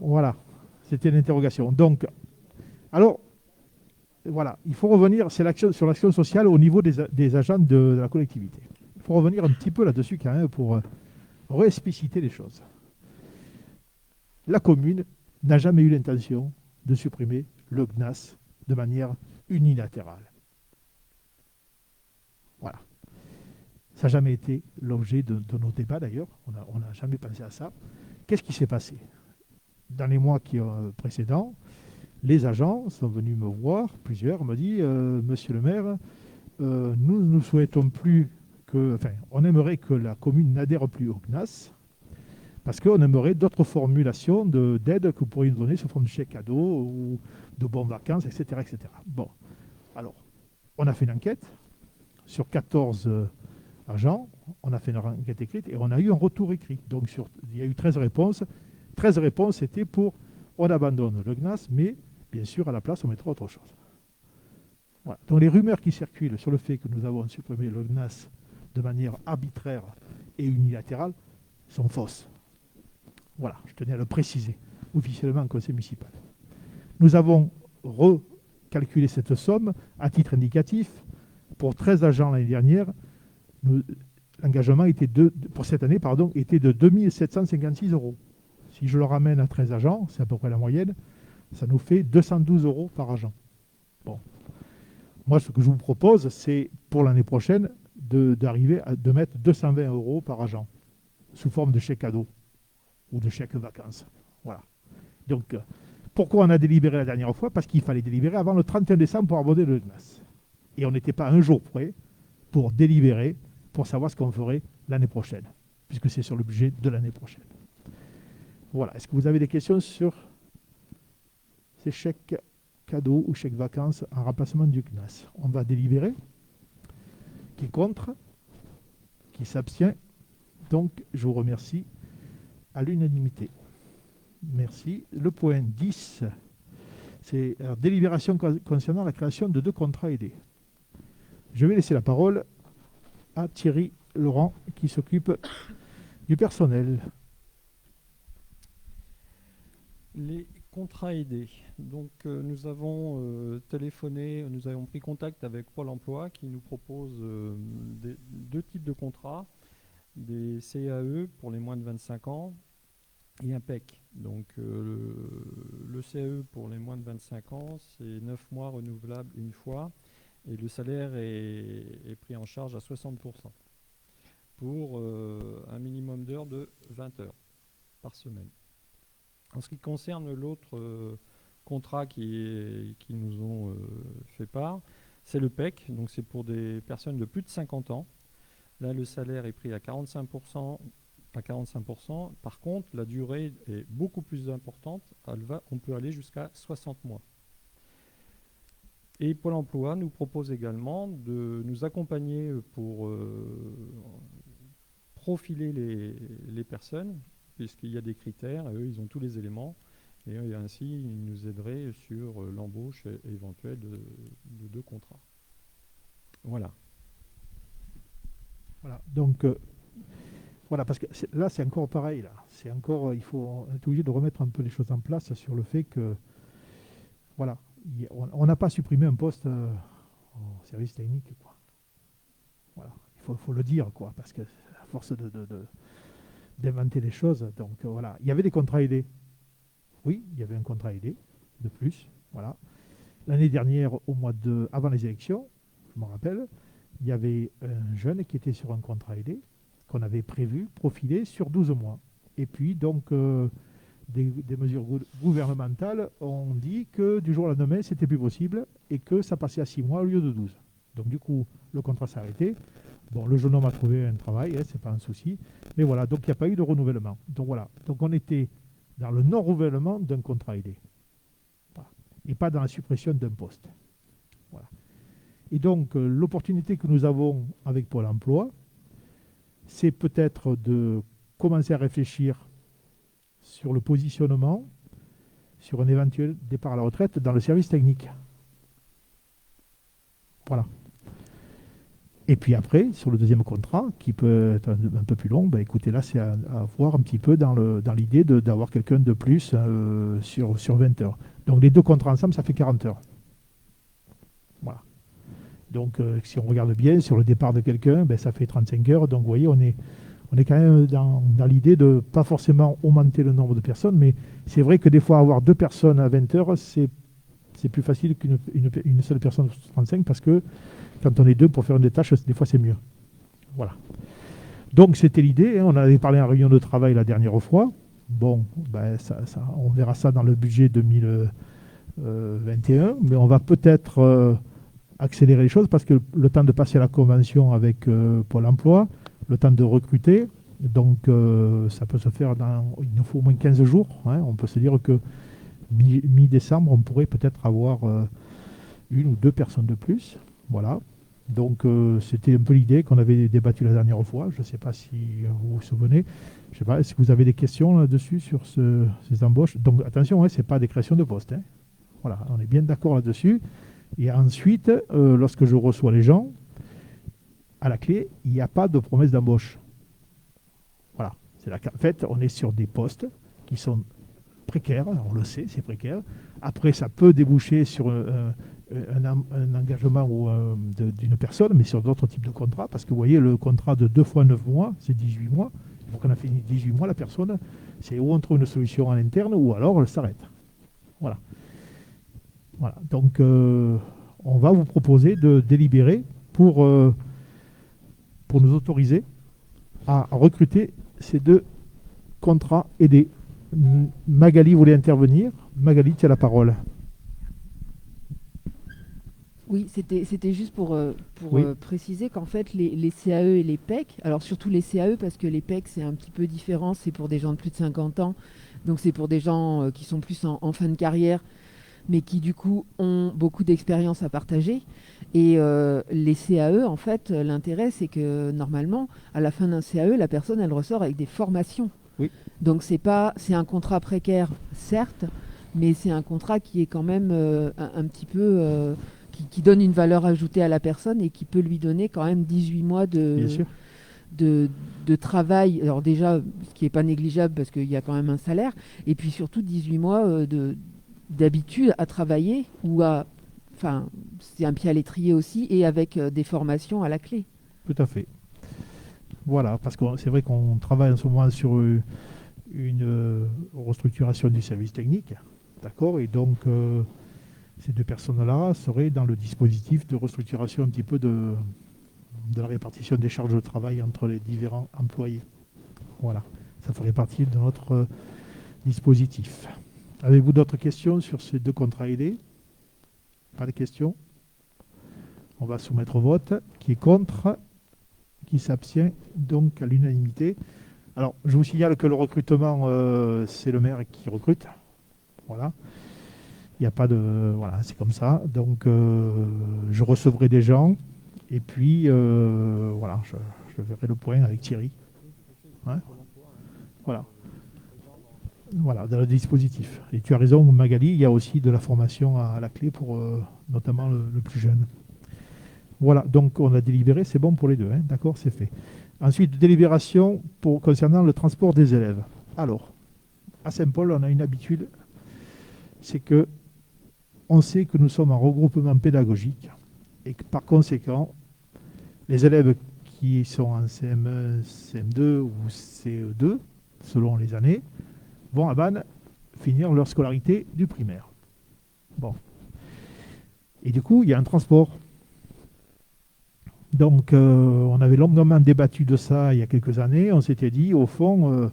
voilà. C'était l'interrogation. Donc, alors, voilà, il faut revenir, c'est sur l'action sociale au niveau des agents de la collectivité. Il faut revenir un petit peu là-dessus quand même pour réexpliciter les choses. La commune n'a jamais eu l'intention de supprimer le GNAS de manière unilatérale. Voilà. Ça n'a jamais été l'objet de nos débats d'ailleurs. On n'a jamais pensé à ça. Qu'est-ce qui s'est passé? Dans les mois précédents, les agents sont venus me voir, plusieurs, me disent Monsieur le maire, nous ne souhaitons plus on aimerait que la commune n'adhère plus au GNAS parce qu'on aimerait d'autres formulations d'aide que vous pourriez nous donner sous forme de chèque cadeau ou de bons vacances, etc., etc. Bon, alors, on a fait une enquête sur 14 agents, on a fait une enquête écrite et on a eu un retour écrit. Donc, il y a eu 13 réponses. 13 réponses étaient pour on abandonne le GNAS, mais bien sûr, à la place, on mettra autre chose. Voilà. Donc, les rumeurs qui circulent sur le fait que nous avons supprimé le GNAS de manière arbitraire et unilatérale sont fausses. Voilà, je tenais à le préciser officiellement au conseil municipal. Nous avons recalculé cette somme à titre indicatif. Pour 13 agents l'année dernière, l'engagement pour cette année était de 2 756 €. Si je le ramène à 13 agents, c'est à peu près la moyenne, ça nous fait 212 € par agent. Bon. Moi, ce que je vous propose, c'est pour l'année prochaine d'arriver à mettre 220 € par agent sous forme de chèque cadeau ou de chèque vacances. Voilà. Donc, pourquoi on a délibéré la dernière fois? Parce qu'il fallait délibérer avant le 31 décembre pour abonder le GNAS. Et on n'était pas un jour près pour délibérer, pour savoir ce qu'on ferait l'année prochaine, puisque c'est sur le budget de l'année prochaine. Voilà. Est-ce que vous avez des questions sur ces chèques cadeaux ou chèques vacances en remplacement du CNAS? On va délibérer. Qui est contre? Qui s'abstient? Donc, je vous remercie à l'unanimité. Merci. Le point 10, c'est délibération concernant la création de 2 contrats aidés. Je vais laisser la parole à Thierry Laurent qui s'occupe du personnel. Les contrats aidés. Donc nous avons téléphoné, nous avons pris contact avec Pôle emploi qui nous propose 2 types de contrats, des CAE pour les moins de 25 ans et un PEC. Donc le CAE pour les moins de 25 ans, c'est 9 mois renouvelables une fois et le salaire est pris en charge à 60% pour un minimum d'heures de 20 heures par semaine. En ce qui concerne l'autre contrat qui nous ont fait part, c'est le PEC, donc c'est pour des personnes de plus de 50 ans. Là, le salaire est pris à 45%. Par contre, la durée est beaucoup plus importante. On peut aller jusqu'à 60 mois. Et Pôle emploi nous propose également de nous accompagner pour profiler les personnes, puisqu'il y a des critères, et eux, ils ont tous les éléments. Et ainsi, ils nous aideraient sur l'embauche éventuelle de 2 contrats. Voilà. Voilà. Donc, voilà, parce que là, c'est encore pareil. Là. C'est encore, on est obligé de remettre un peu les choses en place sur le fait que, voilà, on n'a pas supprimé un poste au service technique, quoi. Voilà, il faut le dire, quoi, parce que à force d'inventer des choses, donc voilà, il y avait des contrats aidés. Oui, il y avait un contrat aidé de plus, voilà. L'année dernière, avant les élections, je me rappelle, il y avait un jeune qui était sur un contrat aidé qu'on avait prévu, profilé sur 12 mois. Et puis, donc, des mesures gouvernementales ont dit que du jour au lendemain, c'était plus possible et que ça passait à 6 mois au lieu de 12. Donc, du coup, le contrat s'est arrêté. Bon, le jeune homme a trouvé un travail, c'est pas un souci. Mais voilà, donc il n'y a pas eu de renouvellement. Donc voilà, donc on était dans le non-renouvellement d'un contrat aidé. Voilà. Et pas dans la suppression d'un poste. Voilà. Et donc, l'opportunité que nous avons avec Pôle emploi, c'est peut-être de commencer à réfléchir sur le positionnement, sur un éventuel départ à la retraite dans le service technique. Voilà. Et puis après, sur le deuxième contrat, qui peut être un peu plus long, écoutez, là, c'est à voir un petit peu dans l'idée d'avoir quelqu'un de plus sur 20 heures. Donc les 2 contrats ensemble, ça fait 40 heures. Voilà. Donc si on regarde bien, sur le départ de quelqu'un, ça fait 35 heures. Donc vous voyez, on est quand même dans l'idée de ne pas forcément augmenter le nombre de personnes, mais c'est vrai que des fois, avoir 2 personnes à 20 heures, c'est plus facile qu'une seule personne sur 35, parce que quand on est 2 pour faire une des tâches, des fois c'est mieux. Voilà. Donc c'était l'idée, on avait parlé en réunion de travail la dernière fois. Bon, on verra ça dans le budget 2021, mais on va peut-être accélérer les choses parce que le temps de passer la convention avec Pôle emploi, le temps de recruter, donc ça peut se faire il nous faut au moins 15 jours. On peut se dire que mi-décembre, on pourrait peut-être avoir 1 ou 2 personnes de plus. Voilà. Donc c'était un peu l'idée qu'on avait débattue la dernière fois. Je ne sais pas si vous vous souvenez. Je ne sais pas, est-ce que vous avez des questions là-dessus sur ces embauches? Donc attention, ce n'est pas des créations de postes. Voilà, on est bien d'accord là-dessus. Et ensuite, lorsque je reçois les gens, à la clé, il n'y a pas de promesse d'embauche. Voilà. En fait, on est sur des postes qui sont précaires, on le sait, c'est précaire. Après, ça peut déboucher sur un engagement d'une personne, mais sur d'autres types de contrats, parce que vous voyez, le contrat de 2 fois 9 mois, c'est 18 mois. Donc on a fini 18 mois, la personne, c'est où on trouve une solution en interne, ou alors elle s'arrête. Voilà. Voilà. Donc on va vous proposer de délibérer pour nous autoriser à recruter ces 2 contrats aidés. Magali voulait intervenir. Magali, tu as la parole. Oui, c'était juste pour Oui. préciser qu'en fait, les CAE et les PEC, alors surtout les CAE, parce que les PEC, c'est un petit peu différent, c'est pour des gens de plus de 50 ans, donc c'est pour des gens qui sont plus en fin de carrière, mais qui du coup ont beaucoup d'expérience à partager. Et les CAE, en fait, l'intérêt, c'est que normalement, à la fin d'un CAE, la personne, elle ressort avec des formations. Oui. Donc c'est un contrat précaire, certes, mais c'est un contrat qui est quand même un petit peu... qui donne une valeur ajoutée à la personne et qui peut lui donner quand même 18 mois Bien sûr. de travail. Alors déjà, ce qui n'est pas négligeable parce qu'il y a quand même un salaire, et puis surtout 18 mois d'habitude à travailler ou à... Enfin, c'est un pied à l'étrier aussi, et avec des formations à la clé. Tout à fait. Voilà, parce que c'est vrai qu'on travaille en ce moment sur une restructuration du service technique, d'accord, et donc ces deux personnes-là seraient dans le dispositif de restructuration un petit peu de la répartition des charges de travail entre les différents employés. Voilà, ça ferait partie de notre dispositif. Avez-vous d'autres questions sur ces deux contrats aidés? Pas de questions? On va soumettre au vote. Qui est contre? Qui s'abstient? Donc à l'unanimité. Alors, je vous signale que le recrutement, c'est le maire qui recrute. Voilà. Il n'y a pas de... Voilà, c'est comme ça. Donc, je recevrai des gens. Et puis, voilà, je verrai le point avec Thierry. Hein, voilà. Voilà, dans le dispositif. Et tu as raison, Magali, il y a aussi de la formation à la clé pour notamment le plus jeune. Voilà, donc on a délibéré, c'est bon pour les deux, hein, d'accord, c'est fait. Ensuite, délibération concernant le transport des élèves. Alors, à Saint-Paul, on a une habitude, c'est que on sait que nous sommes en regroupement pédagogique et que par conséquent, les élèves qui sont en CM1, CM2 ou CE2, selon les années, vont à Vannes finir leur scolarité du primaire. Bon. Et du coup, il y a un transport. Donc, on avait longuement débattu de ça il y a quelques années. On s'était dit, au fond,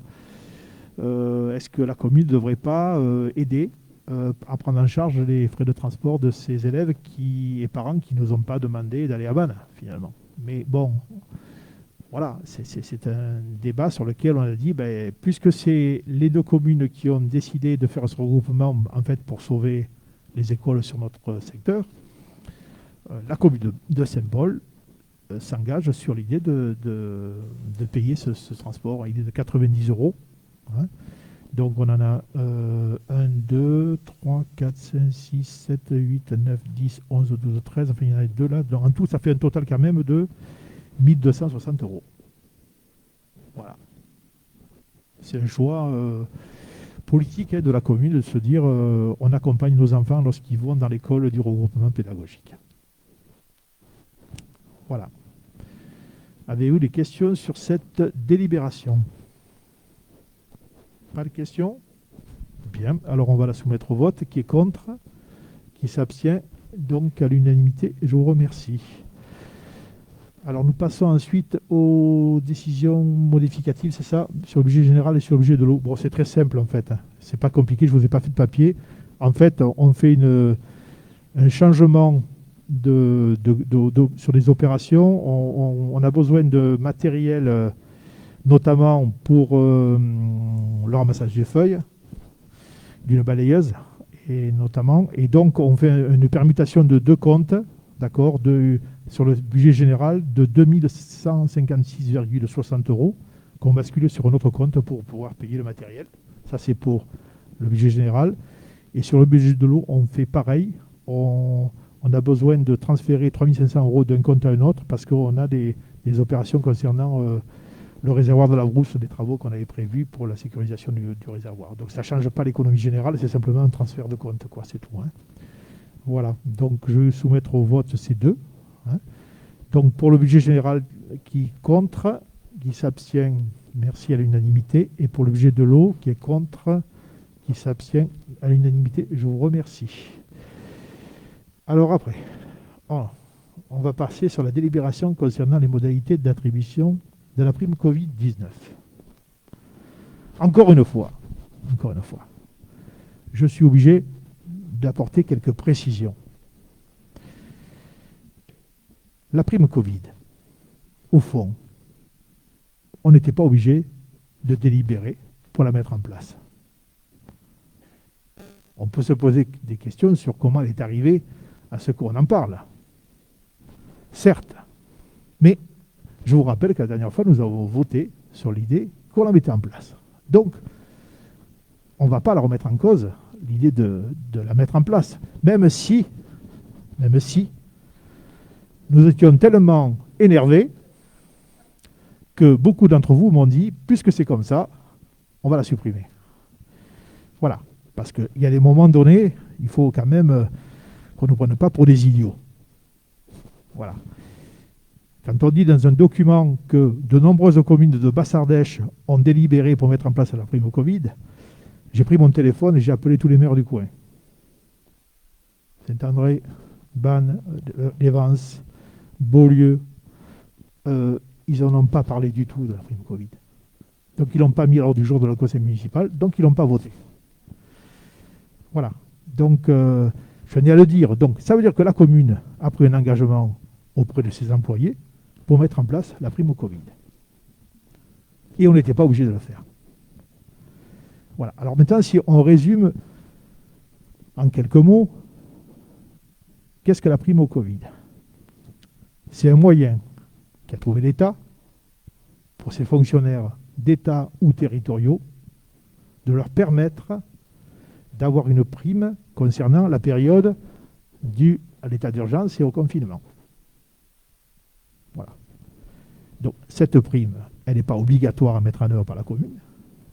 est-ce que la commune ne devrait pas aider à prendre en charge les frais de transport de ces élèves et parents qui ne nous ont pas demandé d'aller à Vannes, finalement. Mais bon, voilà, c'est un débat sur lequel on a dit, puisque c'est les deux communes qui ont décidé de faire ce regroupement, en fait, pour sauver les écoles sur notre secteur, la commune de Saint-Paul s'engage sur l'idée de payer ce transport à l'idée de 90 €. Hein. Donc on en a 1, 2, 3, 4, 5, 6, 7, 8, 9, 10, 11, 12, 13. Enfin, il y en a deux là. Donc en tout, ça fait un total quand même de 1260 €. Voilà. C'est un choix politique de la commune de se dire on accompagne nos enfants lorsqu'ils vont dans l'école du regroupement pédagogique. Voilà. Avez-vous des questions sur cette délibération? Pas de questions? Bien, alors on va la soumettre au vote. Qui est contre? Qui s'abstient? Donc à l'unanimité, je vous remercie. Alors nous passons ensuite aux décisions modificatives, c'est ça, sur le budget général et sur le budget de l'eau. Bon, c'est très simple en fait, c'est pas compliqué, je ne vous ai pas fait de papier. En fait, on fait un changement sur les opérations. On a besoin de matériel, notamment pour le ramassage des feuilles, d'une balayeuse, et donc on fait une permutation de deux comptes, d'accord, sur le budget général de 2156,60 € qu'on bascule sur un autre compte pour pouvoir payer le matériel. Ça, c'est pour le budget général. Et sur le budget de l'eau, on fait pareil. On a besoin de transférer 3500 € d'un compte à un autre parce qu'on a des opérations concernant le réservoir de la Brousse, des travaux qu'on avait prévus pour la sécurisation du réservoir. Donc ça ne change pas l'économie générale, c'est simplement un transfert de compte, quoi, c'est tout. Hein. Voilà, donc je vais soumettre au vote ces deux. Hein. Donc pour le budget général, qui est contre, qui s'abstient, merci à l'unanimité. Et pour le budget de l'eau, qui est contre, qui s'abstient à l'unanimité, je vous remercie. Alors après, on va passer sur la délibération concernant les modalités d'attribution de la prime Covid-19. Encore une fois, je suis obligé d'apporter quelques précisions. la prime Covid, au fond, on n'était pas obligé de délibérer pour la mettre en place. On peut se poser des questions sur comment elle est arrivée à ce qu'on en parle. Certes, mais je vous rappelle que la dernière fois, nous avons voté sur l'idée qu'on la mettait en place. Donc, on ne va pas la remettre en cause, l'idée de la mettre en place, même si nous étions tellement énervés que beaucoup d'entre vous m'ont dit, puisque c'est comme ça, on va la supprimer. Voilà, parce qu'il y a des moments donnés, il faut quand même qu'on ne prenne pas pour des idiots. Voilà. Quand on dit dans un document que de nombreuses communes de Basse-Ardèche ont délibéré pour mettre en place la prime au Covid, j'ai pris mon téléphone et j'ai appelé tous les maires du coin. Saint-André, Bannes, Lévens, Beaulieu, ils n'en ont pas parlé du tout de la prime Covid. Donc ils ne l'ont pas mis à l'ordre du jour de la conseil municipal, donc ils ne l'ont pas voté. Voilà. Donc je venais à le dire. Donc ça veut dire que la commune a pris un engagement auprès de ses employés pour mettre en place la prime au Covid. Et on n'était pas obligé de le faire. Voilà. Alors maintenant, si on résume en quelques mots, qu'est-ce que la prime au Covid? C'est un moyen qu'a trouvé l'État pour ses fonctionnaires d'État ou territoriaux de leur permettre d'avoir une prime concernant la période due à l'état d'urgence et au confinement. Voilà. Donc cette prime, elle n'est pas obligatoire à mettre en œuvre par la commune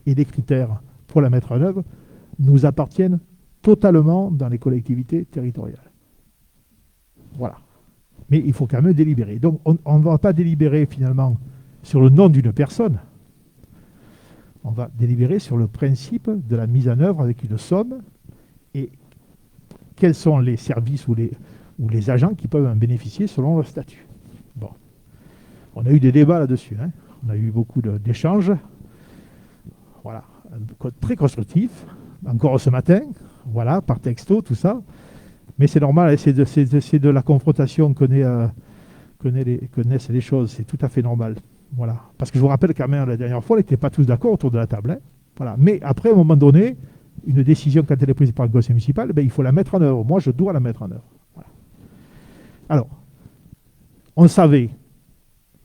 et les critères pour la mettre en œuvre nous appartiennent totalement dans les collectivités territoriales. Voilà. Mais il faut quand même délibérer. Donc on ne va pas délibérer finalement sur le nom d'une personne. On va délibérer sur le principe de la mise en œuvre avec une somme et quels sont les services ou les agents qui peuvent en bénéficier selon leur statut. Bon. On a eu des débats là-dessus. Hein. On a eu beaucoup d'échanges. Voilà. Très constructif. Encore ce matin. Voilà, par texto, tout ça. Mais c'est normal, c'est de la confrontation que naissent les choses. C'est tout à fait normal. Voilà. Parce que je vous rappelle quand même, la dernière fois, on n'était pas tous d'accord autour de la table. Hein. Voilà. Mais après, à un moment donné, une décision, quand elle est prise par le conseil municipal, ben, il faut la mettre en œuvre. Moi, je dois la mettre en œuvre. Voilà. Alors, on savait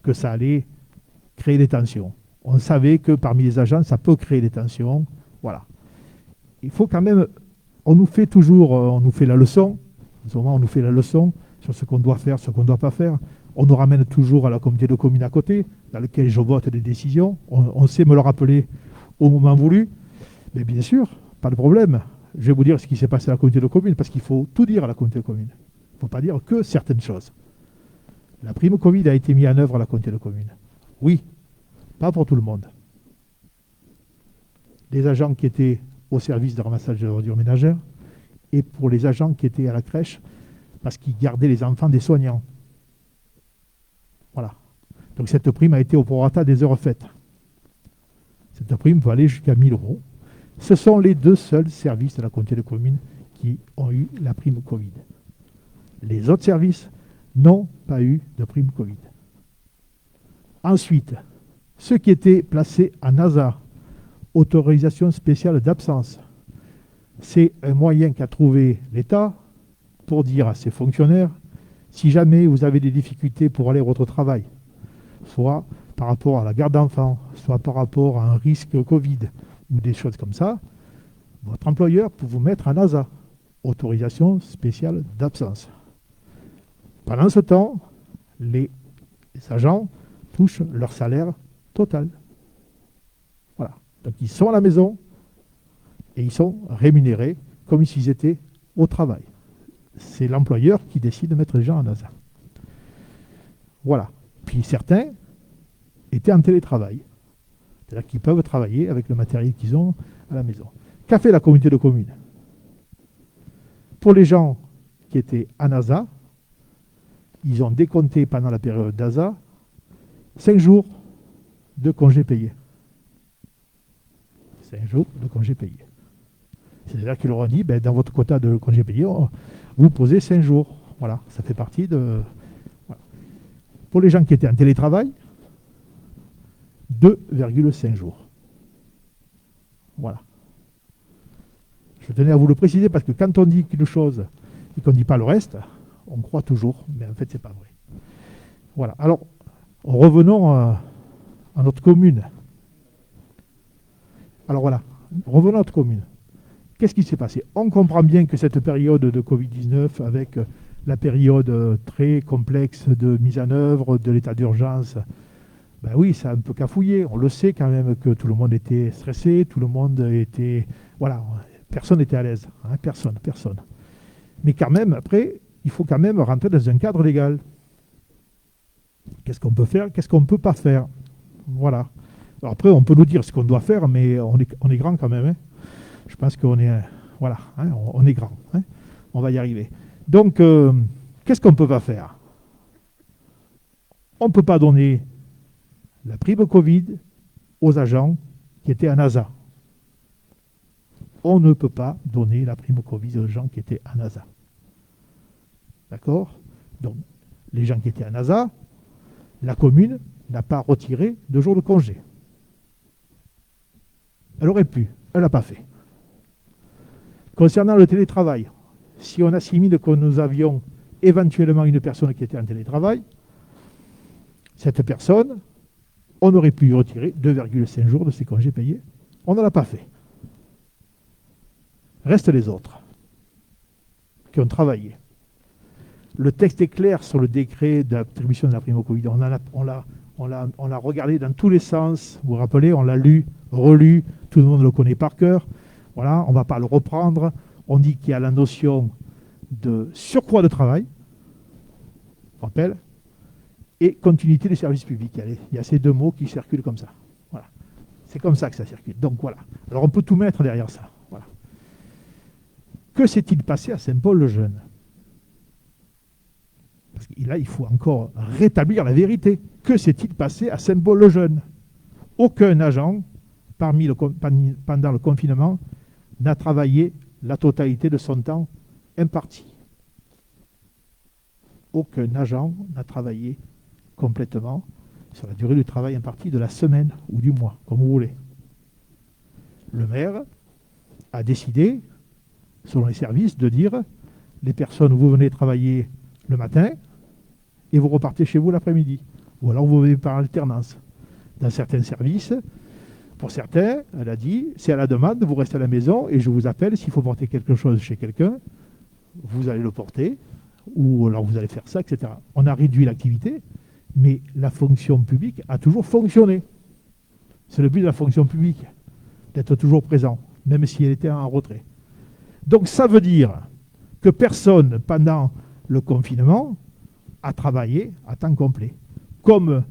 que ça allait créer des tensions. On savait que parmi les agents, ça peut créer des tensions. Voilà. Il faut quand même... On nous fait la leçon. En ce moment, on nous fait la leçon sur ce qu'on doit faire, ce qu'on ne doit pas faire. On nous ramène toujours à la communauté de communes à côté, dans laquelle je vote des décisions. On sait me le rappeler au moment voulu. Mais bien sûr, pas de problème. Je vais vous dire ce qui s'est passé à la communauté de communes, parce qu'il faut tout dire à la communauté de communes. Il ne faut pas dire que certaines choses. La prime Covid a été mise en œuvre à la communauté de communes. Oui, pas pour tout le monde. Les agents qui étaient au service de ramassage de ordures ménagères et pour les agents qui étaient à la crèche parce qu'ils gardaient les enfants des soignants. Voilà. Donc cette prime a été au prorata des heures faites. Cette prime peut aller jusqu'à 1 000 €. Ce sont les deux seuls services de la communauté de communes qui ont eu la prime Covid. Les autres services n'ont pas eu de prime Covid. Ensuite, ceux qui étaient placés en ASA, autorisation spéciale d'absence, c'est un moyen qu'a trouvé l'État pour dire à ses fonctionnaires, si jamais vous avez des difficultés pour aller à votre travail, soit par rapport à la garde d'enfants, soit par rapport à un risque Covid ou des choses comme ça, votre employeur peut vous mettre en ASA, autorisation spéciale d'absence. Pendant ce temps, les agents touchent leur salaire total. Voilà. Donc ils sont à la maison et ils sont rémunérés comme s'ils étaient au travail. C'est l'employeur qui décide de mettre les gens en ASA. Voilà. Puis certains étaient en télétravail. C'est-à-dire qu'ils peuvent travailler avec le matériel qu'ils ont à la maison. Qu'a fait la communauté de communes? Pour les gens qui étaient en ASA, ils ont décompté pendant la période d'ASA 5 jours de congés payés. 5 jours de congés payés. C'est-à-dire qu'ils leur ont dit, ben, dans votre quota de congés payés, vous posez 5 jours. Voilà, ça fait partie de... Voilà. Pour les gens qui étaient en télétravail, 2,5 jours. Voilà. Je tenais à vous le préciser parce que quand on dit quelque chose et qu'on ne dit pas le reste, on croit toujours, mais en fait, ce n'est pas vrai. Voilà. Alors, revenons à notre commune. Alors voilà, revenons à notre commune. Qu'est-ce qui s'est passé? On comprend bien que cette période de Covid-19, avec la période très complexe de mise en œuvre de l'état d'urgence, ben oui, ça a un peu cafouillé. On le sait quand même que tout le monde était stressé, tout le monde était... Voilà, personne n'était à l'aise. Hein, personne. Mais quand même, après, il faut quand même rentrer dans un cadre légal. Qu'est-ce qu'on peut faire? Qu'est-ce qu'on ne peut pas faire? Voilà. Alors après, on peut nous dire ce qu'on doit faire, mais on est grand quand même. Hein. Je pense qu'on est... Voilà, hein, on est grand. Hein. On va y arriver. Donc, qu'est-ce qu'on ne peut pas faire? On ne peut pas donner la prime Covid aux agents qui étaient à NASA. On ne peut pas donner la prime Covid aux gens qui étaient à NASA. D'accord? Donc, les gens qui étaient à NASA, la commune n'a pas retiré de jours de congé. Elle aurait pu, elle n'a pas fait. Concernant le télétravail, si on assimile que nous avions éventuellement une personne qui était en télétravail, cette personne, on aurait pu retirer 2,5 jours de ses congés payés. On ne l'a pas fait. Restent les autres qui ont travaillé. Le texte est clair sur le décret d'attribution de la prime au Covid. On l'a regardé dans tous les sens. Vous vous rappelez, on l'a lu, relu, tout le monde le connaît par cœur. Voilà, on ne va pas le reprendre. On dit qu'il y a la notion de surcroît de travail, on rappelle, et continuité des services publics. Il y a ces deux mots qui circulent comme ça. Voilà. C'est comme ça que ça circule. Donc voilà. Alors on peut tout mettre derrière ça. Voilà. Que s'est-il passé à Saint-Paul-le-Jeune? Parce que là, il faut encore rétablir la vérité. Que s'est-il passé à Saint-Paul-le-Jeune? Aucun agent, pendant le confinement, n'a travaillé la totalité de son temps imparti. Aucun agent n'a travaillé complètement sur la durée du travail imparti de la semaine ou du mois, comme vous voulez. Le maire a décidé, selon les services, de dire les personnes, vous venez travailler le matin et vous repartez chez vous l'après-midi. Ou alors vous venez par alternance. Dans certains services, pour certains, elle a dit, c'est à la demande, vous restez à la maison et je vous appelle s'il faut porter quelque chose chez quelqu'un, vous allez le porter, ou alors vous allez faire ça, etc. On a réduit l'activité, mais la fonction publique a toujours fonctionné. C'est le but de la fonction publique, d'être toujours présent, même si elle était en retrait. Donc ça veut dire que personne, pendant le confinement, a travaillé à temps complet. Comme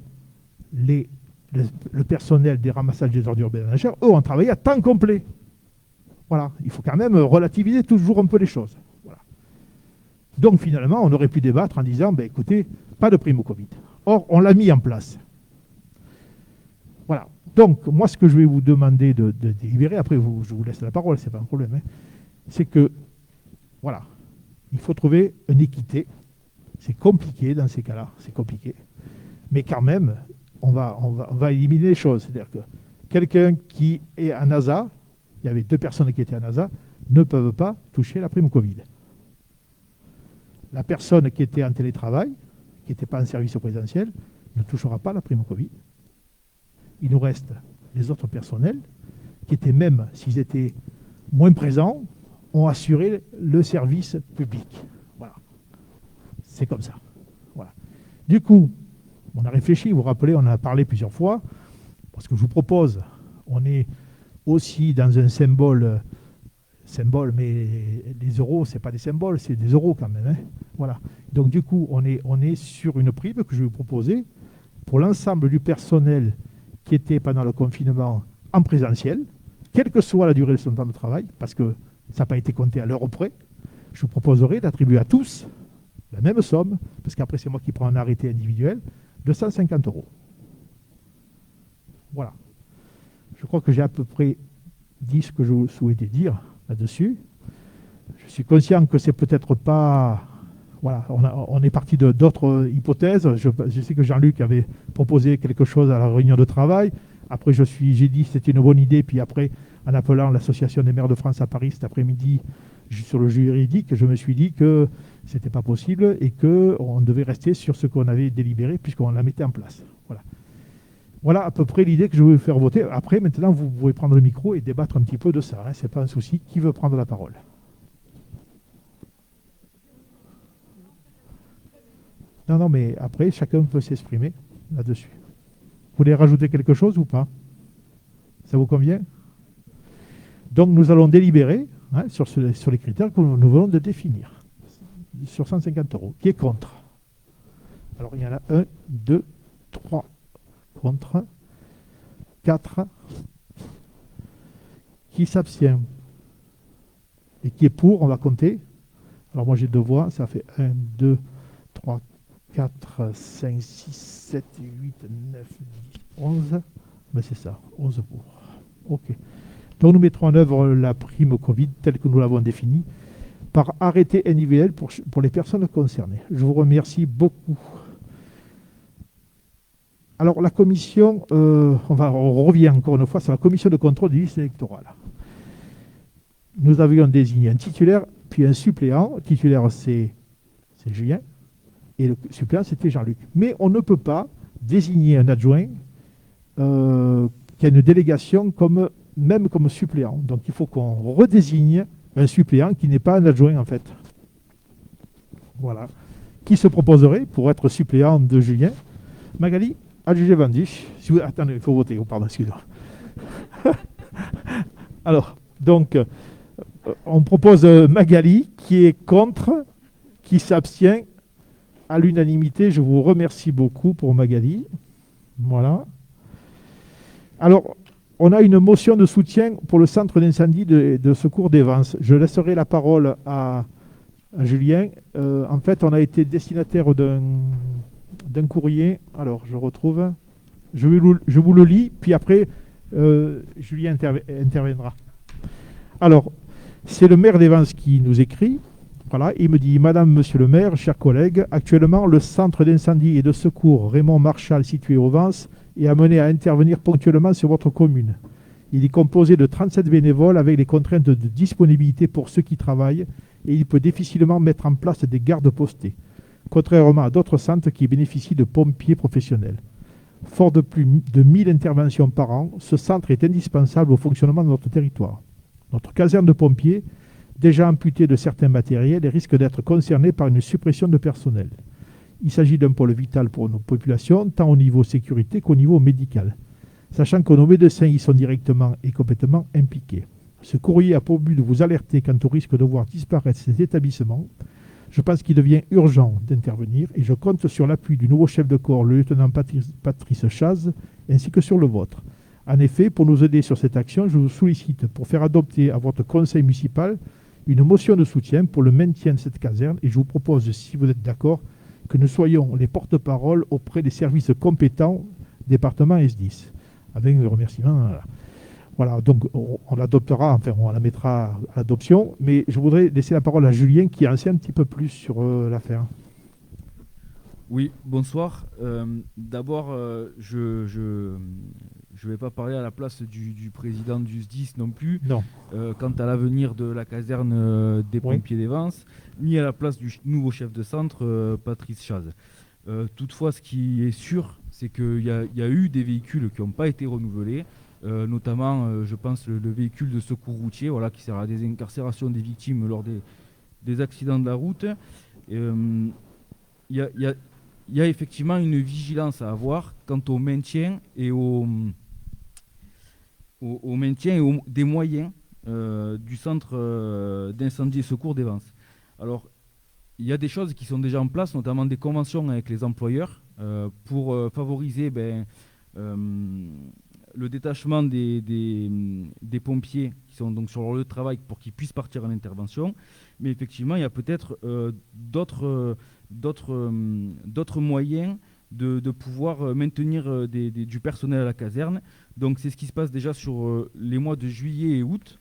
le personnel des ramassages des ordures ménagères, eux, ont travaillé à temps complet. Voilà, il faut quand même relativiser toujours un peu les choses. Voilà. Donc finalement, on aurait pu débattre en disant, ben, écoutez, pas de prime au Covid. Or, on l'a mis en place. Voilà. Donc, moi, ce que je vais vous demander de délibérer, après, je vous laisse la parole, c'est pas un problème, hein, c'est que, voilà, il faut trouver une équité. C'est compliqué dans ces cas-là, c'est compliqué. Mais quand même, on va éliminer les choses. C'est-à-dire que quelqu'un qui est à NASA, il y avait 2 personnes qui étaient à NASA, ne peuvent pas toucher la prime Covid. La personne qui était en télétravail, qui n'était pas en service au présentiel, ne touchera pas la prime Covid. Il nous reste les autres personnels qui étaient, même s'ils étaient moins présents, ont assuré le service public. Voilà. C'est comme ça. Voilà. Du coup, on a réfléchi, vous vous rappelez, on en a parlé plusieurs fois, parce que je vous propose, on est aussi dans un symbole, mais les euros, ce n'est pas des symboles, c'est des euros quand même. Hein. Voilà. Donc du coup, on est sur une prime que je vais vous proposer pour l'ensemble du personnel qui était pendant le confinement en présentiel, quelle que soit la durée de son temps de travail, parce que ça n'a pas été compté à l'heure près, je vous proposerai d'attribuer à tous la même somme, parce qu'après c'est moi qui prends un arrêté individuel, de 150 €. Voilà. Je crois que j'ai à peu près dit ce que je souhaitais dire là-dessus. Je suis conscient que c'est peut-être pas voilà, on est parti d'autres hypothèses. Je sais que Jean-Luc avait proposé quelque chose à la réunion de travail. Après, j'ai dit que c'était une bonne idée. Puis après, en appelant l'Association des maires de France à Paris cet après-midi sur le juridique, je me suis dit que c'était pas possible et qu'on devait rester sur ce qu'on avait délibéré puisqu'on la mettait en place. Voilà. Voilà à peu près l'idée que je voulais faire voter. Après, maintenant, vous pouvez prendre le micro et débattre un petit peu de ça. Hein. Ce n'est pas un souci. Qui veut prendre la parole? Non, mais après, chacun peut s'exprimer là-dessus. Vous voulez rajouter quelque chose ou pas? Ça vous convient? Donc, nous allons délibérer sur les critères que nous venons de définir. Sur 150 €. Qui est contre? Alors, il y en a 1, 2, 3 contre, 4. Qui s'abstient? Et qui est pour? On va compter. Alors, moi, j'ai 2 voix. Ça fait 1, 2, 3, 4, 5, 6, 7, 8, 9, 10, 11. Ben, c'est ça, 11 pour. OK. Donc, nous mettrons en œuvre la prime Covid telle que nous l'avons définie par arrêté individuel pour les personnes concernées. Je vous remercie beaucoup. Alors, la commission, on revient encore une fois sur la commission de contrôle des listes électorales. Nous avions désigné un titulaire, puis un suppléant. Le titulaire, c'est Julien, et le suppléant, c'était Jean-Luc. Mais on ne peut pas désigner un adjoint qui a une délégation même comme suppléant. Donc, il faut qu'on redésigne un suppléant qui n'est pas un adjoint, en fait. Voilà. Qui se proposerait pour être suppléant de Julien? Magali Adjugé-Vandiche. Attendez, il faut voter. Oh, pardon, excusez-moi. Alors, donc, on propose Magali qui est contre, qui s'abstient à l'unanimité. Je vous remercie beaucoup pour Magali. Voilà. Alors, on a une motion de soutien pour le centre d'incendie de secours d'Evans. Je laisserai la parole à Julien. En fait, on a été destinataire d'un courrier. Alors, je retrouve. Je vous le lis, puis après, Julien interviendra. Alors, c'est le maire d'Evans qui nous écrit. Voilà, il me dit: Madame, Monsieur le maire, chers collègues, actuellement, le centre d'incendie et de secours Raymond Marchal, situé au Vence, est amené à intervenir ponctuellement sur votre commune. Il est composé de 37 bénévoles avec les contraintes de disponibilité pour ceux qui travaillent et il peut difficilement mettre en place des gardes postés, contrairement à d'autres centres qui bénéficient de pompiers professionnels. Fort de plus de 1000 interventions par an, ce centre est indispensable au fonctionnement de notre territoire. Notre caserne de pompiers, déjà amputée de certains matériels, risque d'être concernée par une suppression de personnel. Il s'agit d'un pôle vital pour nos populations, tant au niveau sécurité qu'au niveau médical, sachant que nos médecins y sont directement et complètement impliqués. Ce courrier a pour but de vous alerter quant au risque de voir disparaître ces établissements. Je pense qu'il devient urgent d'intervenir et je compte sur l'appui du nouveau chef de corps, le lieutenant Patrice Chaz, ainsi que sur le vôtre. En effet, pour nous aider sur cette action, je vous sollicite pour faire adopter à votre conseil municipal une motion de soutien pour le maintien de cette caserne et je vous propose, si vous êtes d'accord, que nous soyons les porte-parole auprès des services compétents, département S10. Avec le remerciement. Voilà, donc on l'adoptera, enfin on la mettra à l'adoption, mais je voudrais laisser la parole à Julien qui en sait un petit peu plus sur l'affaire. Oui, bonsoir. D'abord, je vais pas parler à la place du président du SDIS non plus. Non. Quant à l'avenir de la caserne des pompiers d'Evans, ni à la place du nouveau chef de centre, Patrice Chaz. Toutefois, ce qui est sûr, c'est qu'il y a eu des véhicules qui n'ont pas été renouvelés, notamment, je pense, le véhicule de secours routier, voilà, qui sert à la désincarcération des victimes lors des accidents de la route. Il y a effectivement une vigilance à avoir quant au maintien et au maintien des moyens du centre d'incendie et secours d'Evans. Alors, il y a des choses qui sont déjà en place, notamment des conventions avec les employeurs pour favoriser le détachement des pompiers qui sont donc sur leur lieu de travail pour qu'ils puissent partir en intervention. Mais effectivement, il y a peut-être d'autres moyens de pouvoir maintenir du personnel à la caserne. Donc c'est ce qui se passe déjà sur les mois de juillet et août,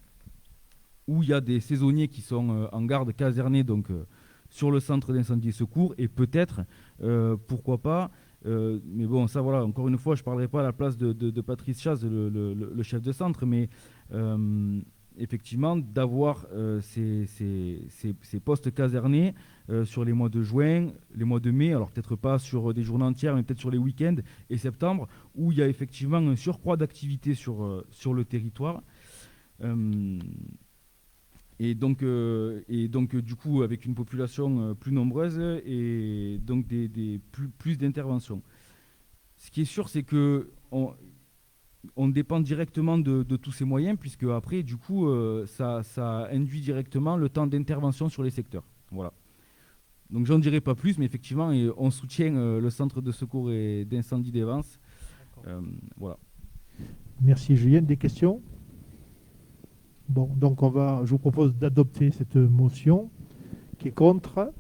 où il y a des saisonniers qui sont en garde casernée donc, sur le centre d'incendie et secours, et peut-être, pourquoi pas, mais bon, ça voilà, encore une fois, je ne parlerai pas à la place de Patrice Chaz, le chef de centre, mais effectivement, d'avoir ces postes casernés sur les mois de juin, les mois de mai, alors peut-être pas sur des journées entières, mais peut-être sur les week-ends et septembre, où il y a effectivement un surcroît d'activité sur le territoire. Et donc, du coup, avec une population plus nombreuse et donc plus d'interventions. Ce qui est sûr, c'est qu'on dépend directement de tous ces moyens, puisque après, du coup, ça induit directement le temps d'intervention sur les secteurs. Voilà. Donc, j'en dirai pas plus, mais effectivement, on soutient le centre de secours et d'incendie d'Evans. Voilà. Merci Julien. Des questions? Bon, donc je vous propose d'adopter cette motion. Qui est contre?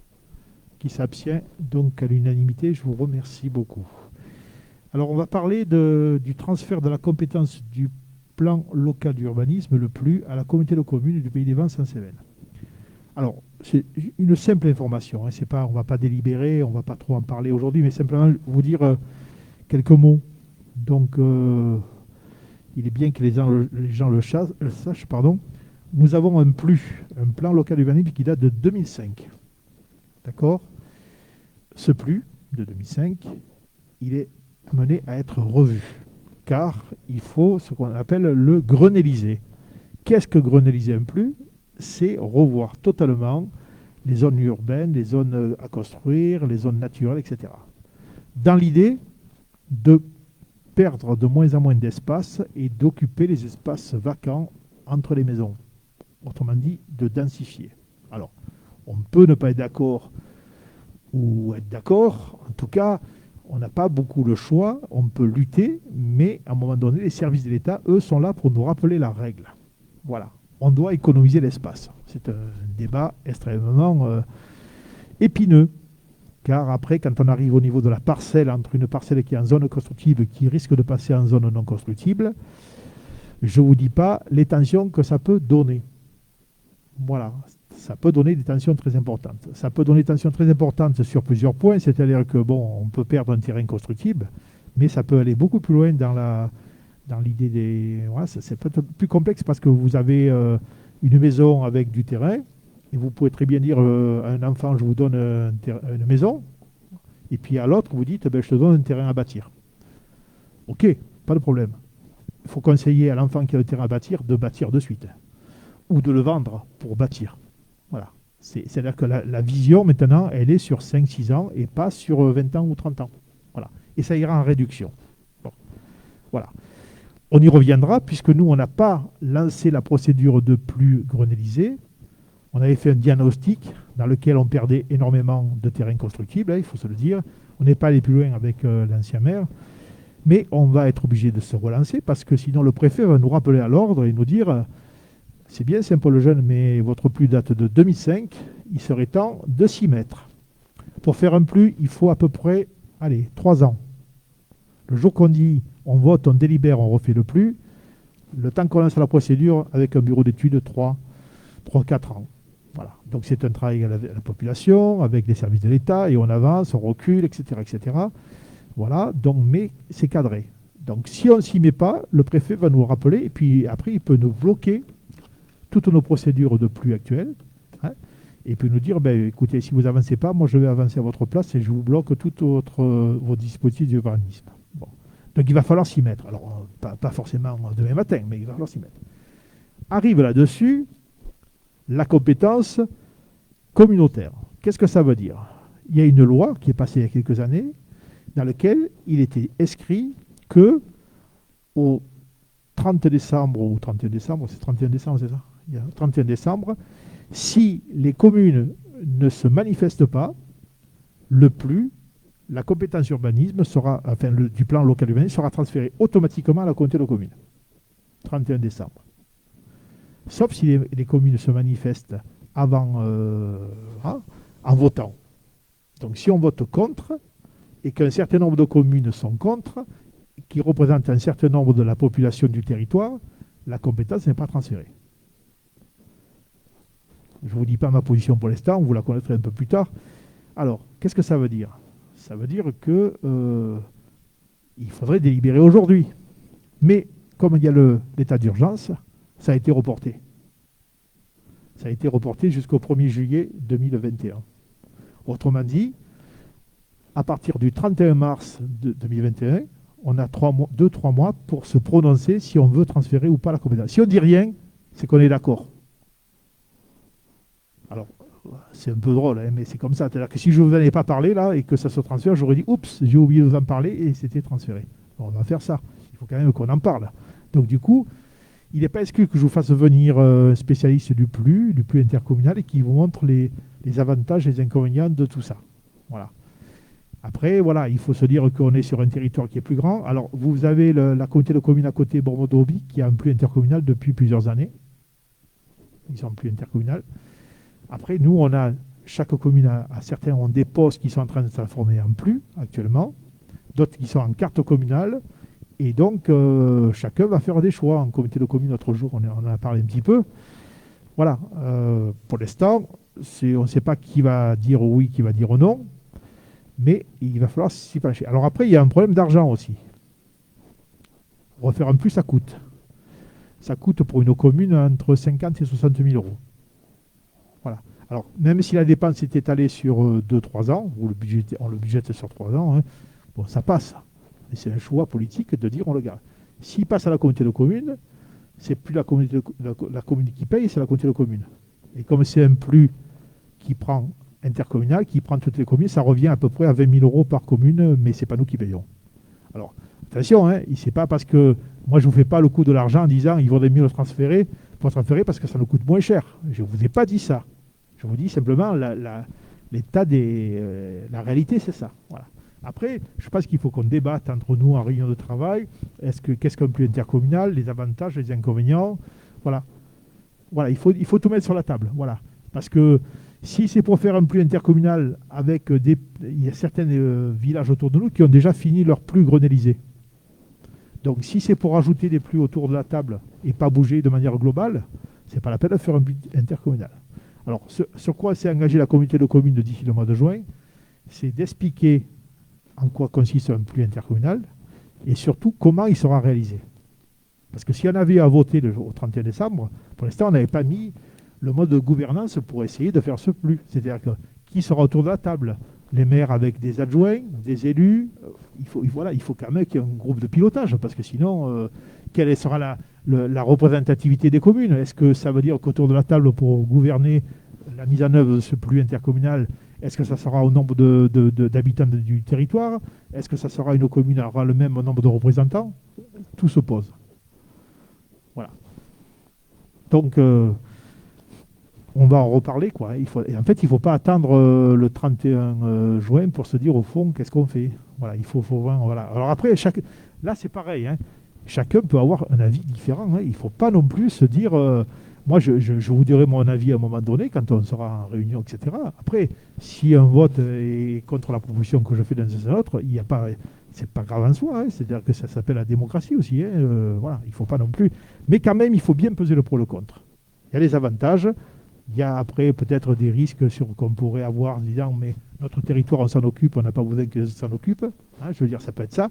Qui s'abstient? Donc à l'unanimité, je vous remercie beaucoup. Alors on va parler du transfert de la compétence du plan local d'urbanisme, le PLU, à la communauté de communes du Pays des Vents Saint-Cévennes. Alors, c'est une simple information, hein, on ne va pas délibérer, on ne va pas trop en parler aujourd'hui, mais simplement vous dire quelques mots. Donc, il est bien que les gens le sachent. Nous avons un PLU, un plan local d'urbanisme qui date de 2005. D'accord? Ce PLU de 2005, il est amené à être revu, car il faut ce qu'on appelle le grenelliser. Qu'est-ce que grenelliser un PLU? C'est revoir totalement les zones urbaines, les zones à construire, les zones naturelles, etc. Dans l'idée de perdre de moins en moins d'espace et d'occuper les espaces vacants entre les maisons. Autrement dit, de densifier. Alors, on peut ne pas être d'accord ou être d'accord. En tout cas, on n'a pas beaucoup le choix. On peut lutter, mais à un moment donné, les services de l'État, eux, sont là pour nous rappeler la règle. Voilà. On doit économiser l'espace. C'est un débat extrêmement épineux. Car après, quand on arrive au niveau de la parcelle, entre une parcelle qui est en zone constructible qui risque de passer en zone non constructible, je ne vous dis pas les tensions que ça peut donner. Voilà, ça peut donner des tensions très importantes. Ça peut donner des tensions très importantes sur plusieurs points, c'est-à-dire que, bon, on peut perdre un terrain constructible, mais ça peut aller beaucoup plus loin dans l'idée des... Voilà, c'est peut-être plus complexe parce que vous avez une maison avec du terrain, et vous pouvez très bien dire à un enfant, je vous donne une maison, et puis à l'autre, vous dites, je te donne un terrain à bâtir. Ok, pas de problème. Il faut conseiller à l'enfant qui a le terrain à bâtir de bâtir de suite, ou de le vendre pour bâtir. Voilà. C'est-à-dire que la vision, maintenant, elle est sur 5-6 ans, et pas sur 20 ans ou 30 ans. Voilà. Et ça ira en réduction. Bon. Voilà. On y reviendra, puisque nous, on n'a pas lancé la procédure de PLU grenellisé. On avait fait un diagnostic dans lequel on perdait énormément de terrain constructible, hein, il faut se le dire. On n'est pas allé plus loin avec l'ancien maire. Mais on va être obligé de se relancer parce que sinon le préfet va nous rappeler à l'ordre et nous dire c'est bien Saint-Paul-le-Jeune, mais votre PLU date de 2005, il serait temps de s'y mettre. Pour faire un PLU, il faut à peu près 3 ans. Le jour qu'on dit on vote, on délibère, on refait le PLU, le temps qu'on lance la procédure avec un bureau d'études, 3-4 ans. Voilà. Donc c'est un travail avec la population, avec les services de l'État, et on avance, on recule, etc. etc. Voilà, donc, mais c'est cadré. Donc si on ne s'y met pas, le préfet va nous rappeler, et puis après il peut nous bloquer toutes nos procédures de PLU actuelles, hein, et puis nous dire, écoutez, si vous n'avancez pas, moi je vais avancer à votre place et je vous bloque tous vos dispositifs d'urbanisme. Bon. Donc il va falloir s'y mettre. Alors, pas forcément demain matin, mais il va falloir s'y mettre. Arrive là-dessus la compétence communautaire. Qu'est-ce que ça veut dire? Il y a une loi qui est passée il y a quelques années dans laquelle il était inscrit que au 30 décembre, ou 31 décembre, c'est 31 décembre, c'est ça? Il y a 31 décembre, si les communes ne se manifestent pas, le PLU, la compétence urbanisme du plan local urbanisme sera transférée automatiquement à la communauté de communes. 31 décembre. Sauf si les communes se manifestent avant, en votant. Donc si on vote contre, et qu'un certain nombre de communes sont contre, qui représentent un certain nombre de la population du territoire, la compétence n'est pas transférée. Je ne vous dis pas ma position pour l'instant, vous la connaîtrez un peu plus tard. Alors, qu'est-ce que ça veut dire? Ça veut dire que il faudrait délibérer aujourd'hui. Mais comme il y a l'état d'urgence, ça a été reporté. Ça a été reporté jusqu'au 1er juillet 2021. Autrement dit, à partir du 31 mars 2021, on a 2-3 mois pour se prononcer si on veut transférer ou pas la compétence. Si on ne dit rien, c'est qu'on est d'accord. Alors, c'est un peu drôle, hein, mais c'est comme ça. C'est-à-dire que si je ne vous en ai pas parlé là et que ça se transfère, j'aurais dit oups, j'ai oublié de vous en parler et c'était transféré. Bon, on va faire ça. Il faut quand même qu'on en parle. Donc du coup, il n'est pas exclu que je vous fasse venir un spécialiste du plus intercommunal et qui vous montre les avantages et les inconvénients de tout ça. Voilà. Après, voilà, il faut se dire qu'on est sur un territoire qui est plus grand. Alors, vous avez la communauté de communes à côté, Bordeaux-Doby, qui a un plus intercommunal depuis plusieurs années. Ils sont plus intercommunal. Après, nous, chaque commune certains ont des postes qui sont en train de se transformer en plus actuellement, d'autres qui sont en carte communale. Et donc, chacun va faire des choix. En comité de communes, l'autre jour, on en a parlé un petit peu. Voilà. Pour l'instant, on ne sait pas qui va dire oui, qui va dire non. Mais il va falloir s'y pencher. Alors après, il y a un problème d'argent aussi. Refaire un plus, ça coûte. Ça coûte pour une commune entre 50 et 60 000 euros. Voilà. Alors, même si la dépense est étalée sur 2-3 ans, ou on le budgète sur 3 ans, hein, bon, ça passe. Et c'est un choix politique de dire on le garde. S'il passe à la communauté de communes, c'est plus la commune qui paye, c'est la communauté de communes. Et comme c'est un plus qui prend intercommunal, qui prend toutes les communes, ça revient à peu près à 20 000 euros par commune, mais ce n'est pas nous qui payons. Alors, attention, hein, c'est pas parce que moi je ne vous fais pas le coût de l'argent en disant il vaudrait mieux le transférer parce que ça nous coûte moins cher. Je ne vous ai pas dit ça. Je vous dis simplement l'état la réalité, c'est ça. Voilà. Après, je pense qu'il faut qu'on débatte entre nous en réunion de travail. Qu'est-ce qu'un plus intercommunal, les avantages, les inconvénients. Voilà. Voilà, il faut tout mettre sur la table. Voilà. Parce que si c'est pour faire un plus intercommunal avec il y a certains villages autour de nous qui ont déjà fini leur plus grenélisé. Donc si c'est pour ajouter des plus autour de la table et pas bouger de manière globale, c'est pas la peine de faire un plus intercommunal. Alors, sur quoi s'est engagée la communauté de communes d'ici le mois de juin, c'est d'expliquer en quoi consiste un plus intercommunal et surtout comment il sera réalisé. Parce que si on avait à voter au 31 décembre, pour l'instant, on n'avait pas mis le mode de gouvernance pour essayer de faire ce plus. C'est-à-dire que qui sera autour de la table? Les maires avec des adjoints, des élus. Il faut quand même qu'il y ait un groupe de pilotage, parce que sinon, quelle sera la représentativité des communes? Est-ce que ça veut dire qu'autour de la table pour gouverner la mise en œuvre de ce plus intercommunal, est-ce que ça sera au nombre d'habitants du territoire? Est-ce que ça sera une commune aura le même nombre de représentants? Tout se pose. Voilà. Donc, on va en reparler, quoi. Et en fait, il ne faut pas attendre le 31 juin pour se dire, au fond, qu'est-ce qu'on fait? Voilà, il faut voilà. Alors après, là, c'est pareil. Hein. Chacun peut avoir un avis différent. Hein. Il ne faut pas non plus se dire, moi, je vous dirai mon avis à un moment donné, quand on sera en réunion, etc. Après, si un vote est contre la proposition que je fais dans un sens ou l'autre, c'est pas grave en soi. Hein. C'est-à-dire que ça s'appelle la démocratie aussi. Hein. Voilà, il ne faut pas non plus. Mais quand même, il faut bien peser le pour et le contre. Il y a les avantages. Il y a après peut-être des risques qu'on pourrait avoir en disant mais notre territoire on s'en occupe, on n'a pas besoin que ça s'en occupe. Hein, je veux dire, ça peut être ça.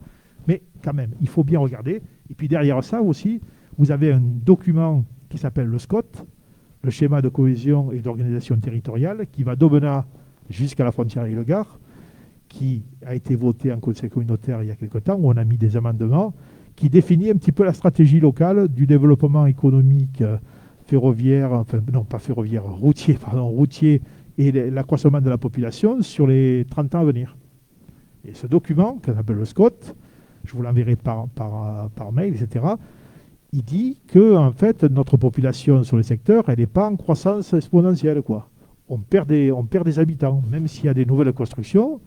Mais quand même, il faut bien regarder. Et puis derrière ça aussi, vous avez un document qui s'appelle le SCOT, le schéma de cohésion et d'organisation territoriale, qui va d'Aubenas jusqu'à la frontière avec le Gard, qui a été voté en conseil communautaire il y a quelque temps, où on a mis des amendements, qui définit un petit peu la stratégie locale du développement économique ferroviaire, enfin non pas ferroviaire, routier et l'accroissement de la population sur les 30 ans à venir. Et ce document, qu'on appelle le SCOT, je vous l'enverrai par mail, etc., il dit que en fait, notre population sur les secteurs, elle n'est pas en croissance exponentielle, quoi. On perd des habitants. Même s'il y a des nouvelles constructions,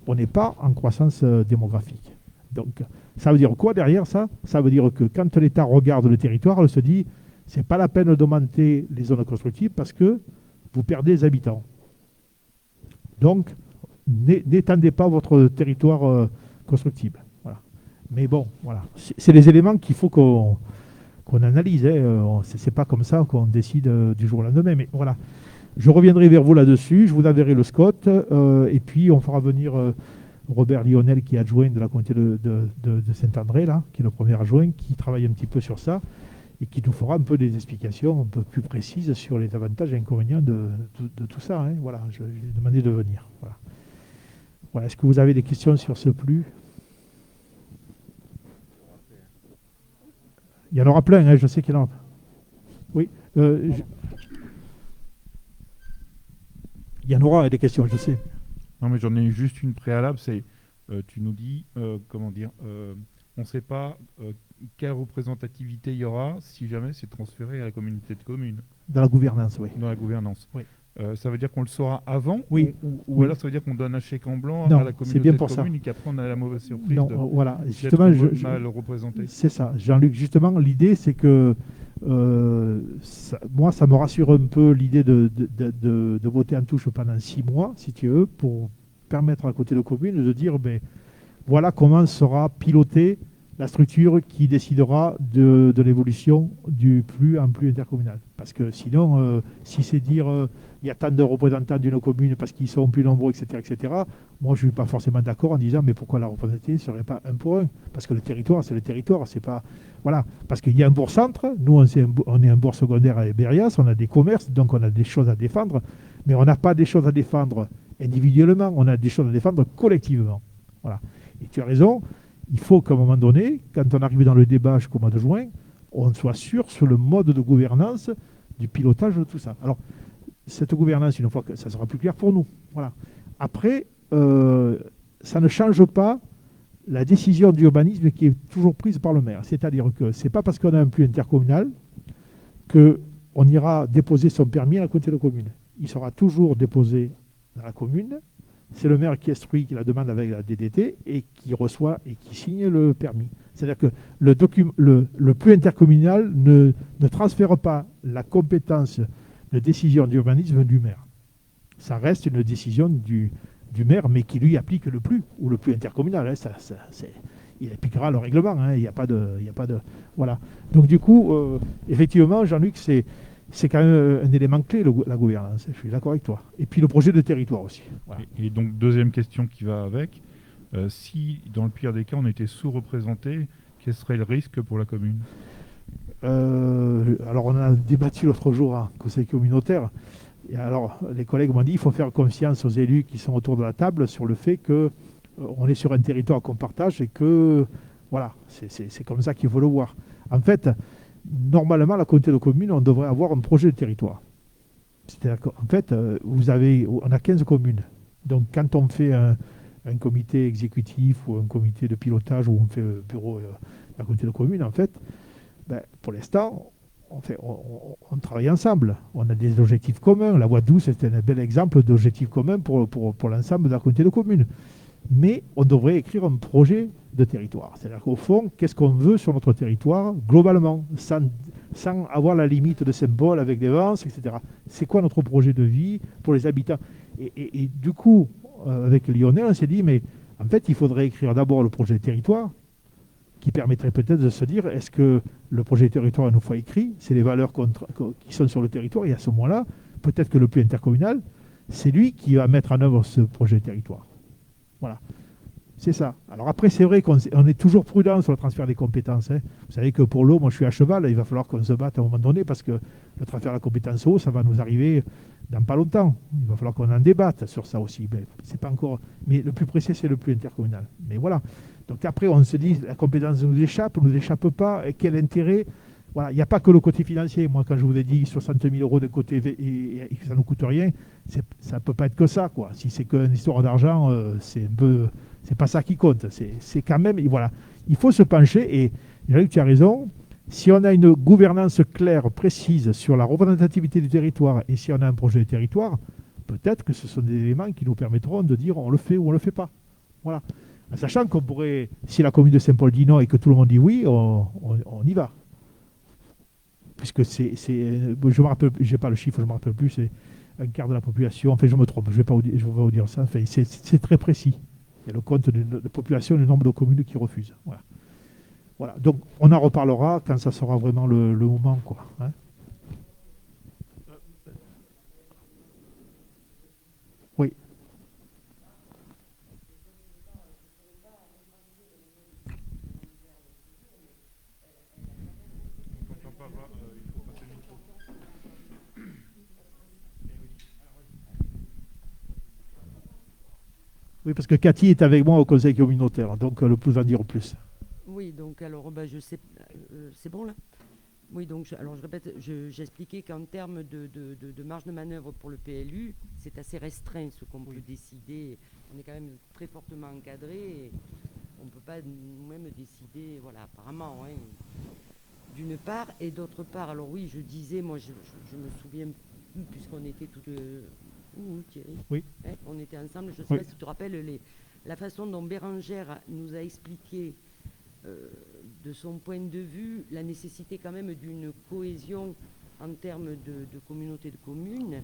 on n'est pas en croissance démographique. Donc, ça veut dire quoi derrière ça? Ça veut dire que quand l'État regarde le territoire, elle se dit c'est pas la peine d'augmenter les zones constructives parce que vous perdez des habitants. Donc, n'étendez pas votre territoire constructible. Voilà. Mais bon, voilà. C'est les éléments qu'il faut qu'on analyse. Hein. C'est pas comme ça qu'on décide du jour au lendemain. Mais voilà. Je reviendrai vers vous là-dessus, je vous enverrai le SCOT, et puis on fera venir Robert Lionel, qui est adjoint de la communauté de Saint-André, là, qui est le premier adjoint, qui travaille un petit peu sur ça, et qui nous fera un peu des explications un peu plus précises sur les avantages et inconvénients de tout ça. Hein. Voilà, je lui ai demandé de venir. Voilà. Voilà. Est-ce que vous avez des questions sur ce plus? Il y en aura plein, hein, je sais qu'il y en aura. Oui. Il y en aura des questions, je sais. Non, mais j'en ai juste une préalable, c'est tu nous dis, comment dire, on ne sait pas quelle représentativité il y aura si jamais c'est transféré à la communauté de communes. Dans la gouvernance, oui. Dans la gouvernance. Oui. Ça veut dire qu'on le saura avant, oui. ou alors ça veut dire qu'on donne un chèque en blanc non, à la communauté bien de pour communes ça. et qu'après on a la mauvaise surprise non, voilà. Justement, mal représenté. C'est ça, Jean-Luc. Justement, l'idée, c'est que moi, ça me rassure un peu l'idée de voter en touche pendant 6 mois, si tu veux, pour permettre à côté de communes de dire, ben, voilà comment sera pilotée la structure qui décidera de l'évolution du plus en plus intercommunal. Parce que sinon, si c'est dire il y a tant de représentants d'une commune parce qu'ils sont plus nombreux, etc., moi je ne suis pas forcément d'accord en disant mais pourquoi la représentativité ne serait pas 1 pour 1? Parce que le territoire, c'est le territoire, c'est pas. Voilà. Parce qu'il y a un bourg-centre, nous on est un bourg secondaire à Berrias, on a des commerces, donc on a des choses à défendre, mais on n'a pas des choses à défendre individuellement, on a des choses à défendre collectivement. Voilà. Et tu as raison. Il faut qu'à un moment donné, quand on arrive dans le débat jusqu'au mois de juin, on soit sûr sur le mode de gouvernance du pilotage de tout ça. Alors, cette gouvernance, une fois que ça sera plus clair pour nous. Voilà. Après, ça ne change pas la décision d'urbanisme qui est toujours prise par le maire. C'est-à-dire que ce n'est pas parce qu'on a un plus intercommunal qu'on ira déposer son permis à la côté de la commune. Il sera toujours déposé dans la commune. C'est le maire qui instruit, qui la demande avec la DDT et qui reçoit et qui signe le permis. C'est-à-dire que le plus intercommunal ne transfère pas la compétence de décision d'urbanisme du maire. Ça reste une décision du maire, mais qui lui applique le plus, ou le plus intercommunal. Hein, il appliquera le règlement. Hein, il n'y a pas de. Voilà. Donc du coup, effectivement, Jean-Luc, c'est quand même un élément clé, la gouvernance. Je suis d'accord avec toi. Et puis le projet de territoire aussi. Voilà. Et donc, deuxième question qui va avec. Si, dans le pire des cas, on était sous-représenté, quel serait le risque pour la commune? Alors, on a débattu l'autre jour en conseil communautaire. Et alors, les collègues m'ont dit qu'il faut faire confiance aux élus qui sont autour de la table sur le fait qu'on est sur un territoire qu'on partage et que, voilà, c'est comme ça qu'il faut le voir. En fait, normalement, la communauté de communes, on devrait avoir un projet de territoire. C'est-à-dire qu'en fait, on a 15 communes. Donc, quand on fait un comité exécutif ou un comité de pilotage où on fait le bureau de la communauté de communes, en fait, pour l'instant, on travaille ensemble. On a des objectifs communs. La voie douce, c'est un bel exemple d'objectifs communs pour l'ensemble de la communauté de communes. Mais on devrait écrire un projet de territoire. C'est-à-dire qu'au fond, qu'est-ce qu'on veut sur notre territoire globalement, sans avoir la limite de symbole avec des vances, etc. C'est quoi notre projet de vie pour les habitants? Et du coup, avec Lionel, on s'est dit, mais en fait, il faudrait écrire d'abord le projet de territoire qui permettrait peut-être de se dire, est-ce que le projet de territoire, une fois écrit, c'est les valeurs qui sont sur le territoire, et à ce moment-là, peut-être que le plus intercommunal, c'est lui qui va mettre en œuvre ce projet de territoire. Voilà. C'est ça. Alors après, c'est vrai qu'on est toujours prudent sur le transfert des compétences. Hein. Vous savez que pour l'eau, moi je suis à cheval, il va falloir qu'on se batte à un moment donné parce que le transfert de la compétence eau, ça va nous arriver dans pas longtemps. Il va falloir qu'on en débatte sur ça aussi. Mais c'est pas encore. Mais le plus précis, c'est le plus intercommunal. Mais voilà. Donc après, on se dit, la compétence nous échappe pas, et quel intérêt? Voilà, il n'y a pas que le côté financier. Moi, quand je vous ai dit 60 000 euros de côté et que ça ne nous coûte rien, ça ne peut pas être que ça, quoi. Si c'est qu'une histoire d'argent, c'est pas ça qui compte. C'est quand même, voilà, il faut se pencher. Et Jean-Luc, tu as raison. Si on a une gouvernance claire, précise sur la représentativité du territoire, et si on a un projet de territoire, peut-être que ce sont des éléments qui nous permettront de dire on le fait ou on le fait pas. Voilà. En sachant qu'on pourrait, si la commune de Saint-Paul dit non et que tout le monde dit oui, on y va. Puisque je me rappelle, j'ai pas le chiffre, je me rappelle plus, c'est un quart de la population. Enfin, je me trompe, je vais pas vous dire ça. Enfin, c'est très précis. Il y a le compte de population, le nombre de communes qui refusent. Voilà. Voilà. Donc, on en reparlera quand ça sera vraiment le moment, quoi. Hein. Oui, parce que Cathy est avec moi au conseil communautaire, donc elle peut en dire plus. Oui, donc alors je sais, c'est bon là. Oui, donc alors je répète, j'expliquais qu'en termes de marge de manœuvre pour le PLU, c'est assez restreint ce qu'on peut décider. On est quand même très fortement encadré et on ne peut pas nous-mêmes décider, voilà, apparemment, hein, d'une part. Et d'autre part, alors oui, je disais, moi je me souviens, puisqu'on était tous où Thierry? Oui. Hein, on était ensemble, je ne sais Oui. pas si tu te rappelles la façon dont Bérangère nous a expliqué de son point de vue, la nécessité quand même d'une cohésion en termes de communauté de communes,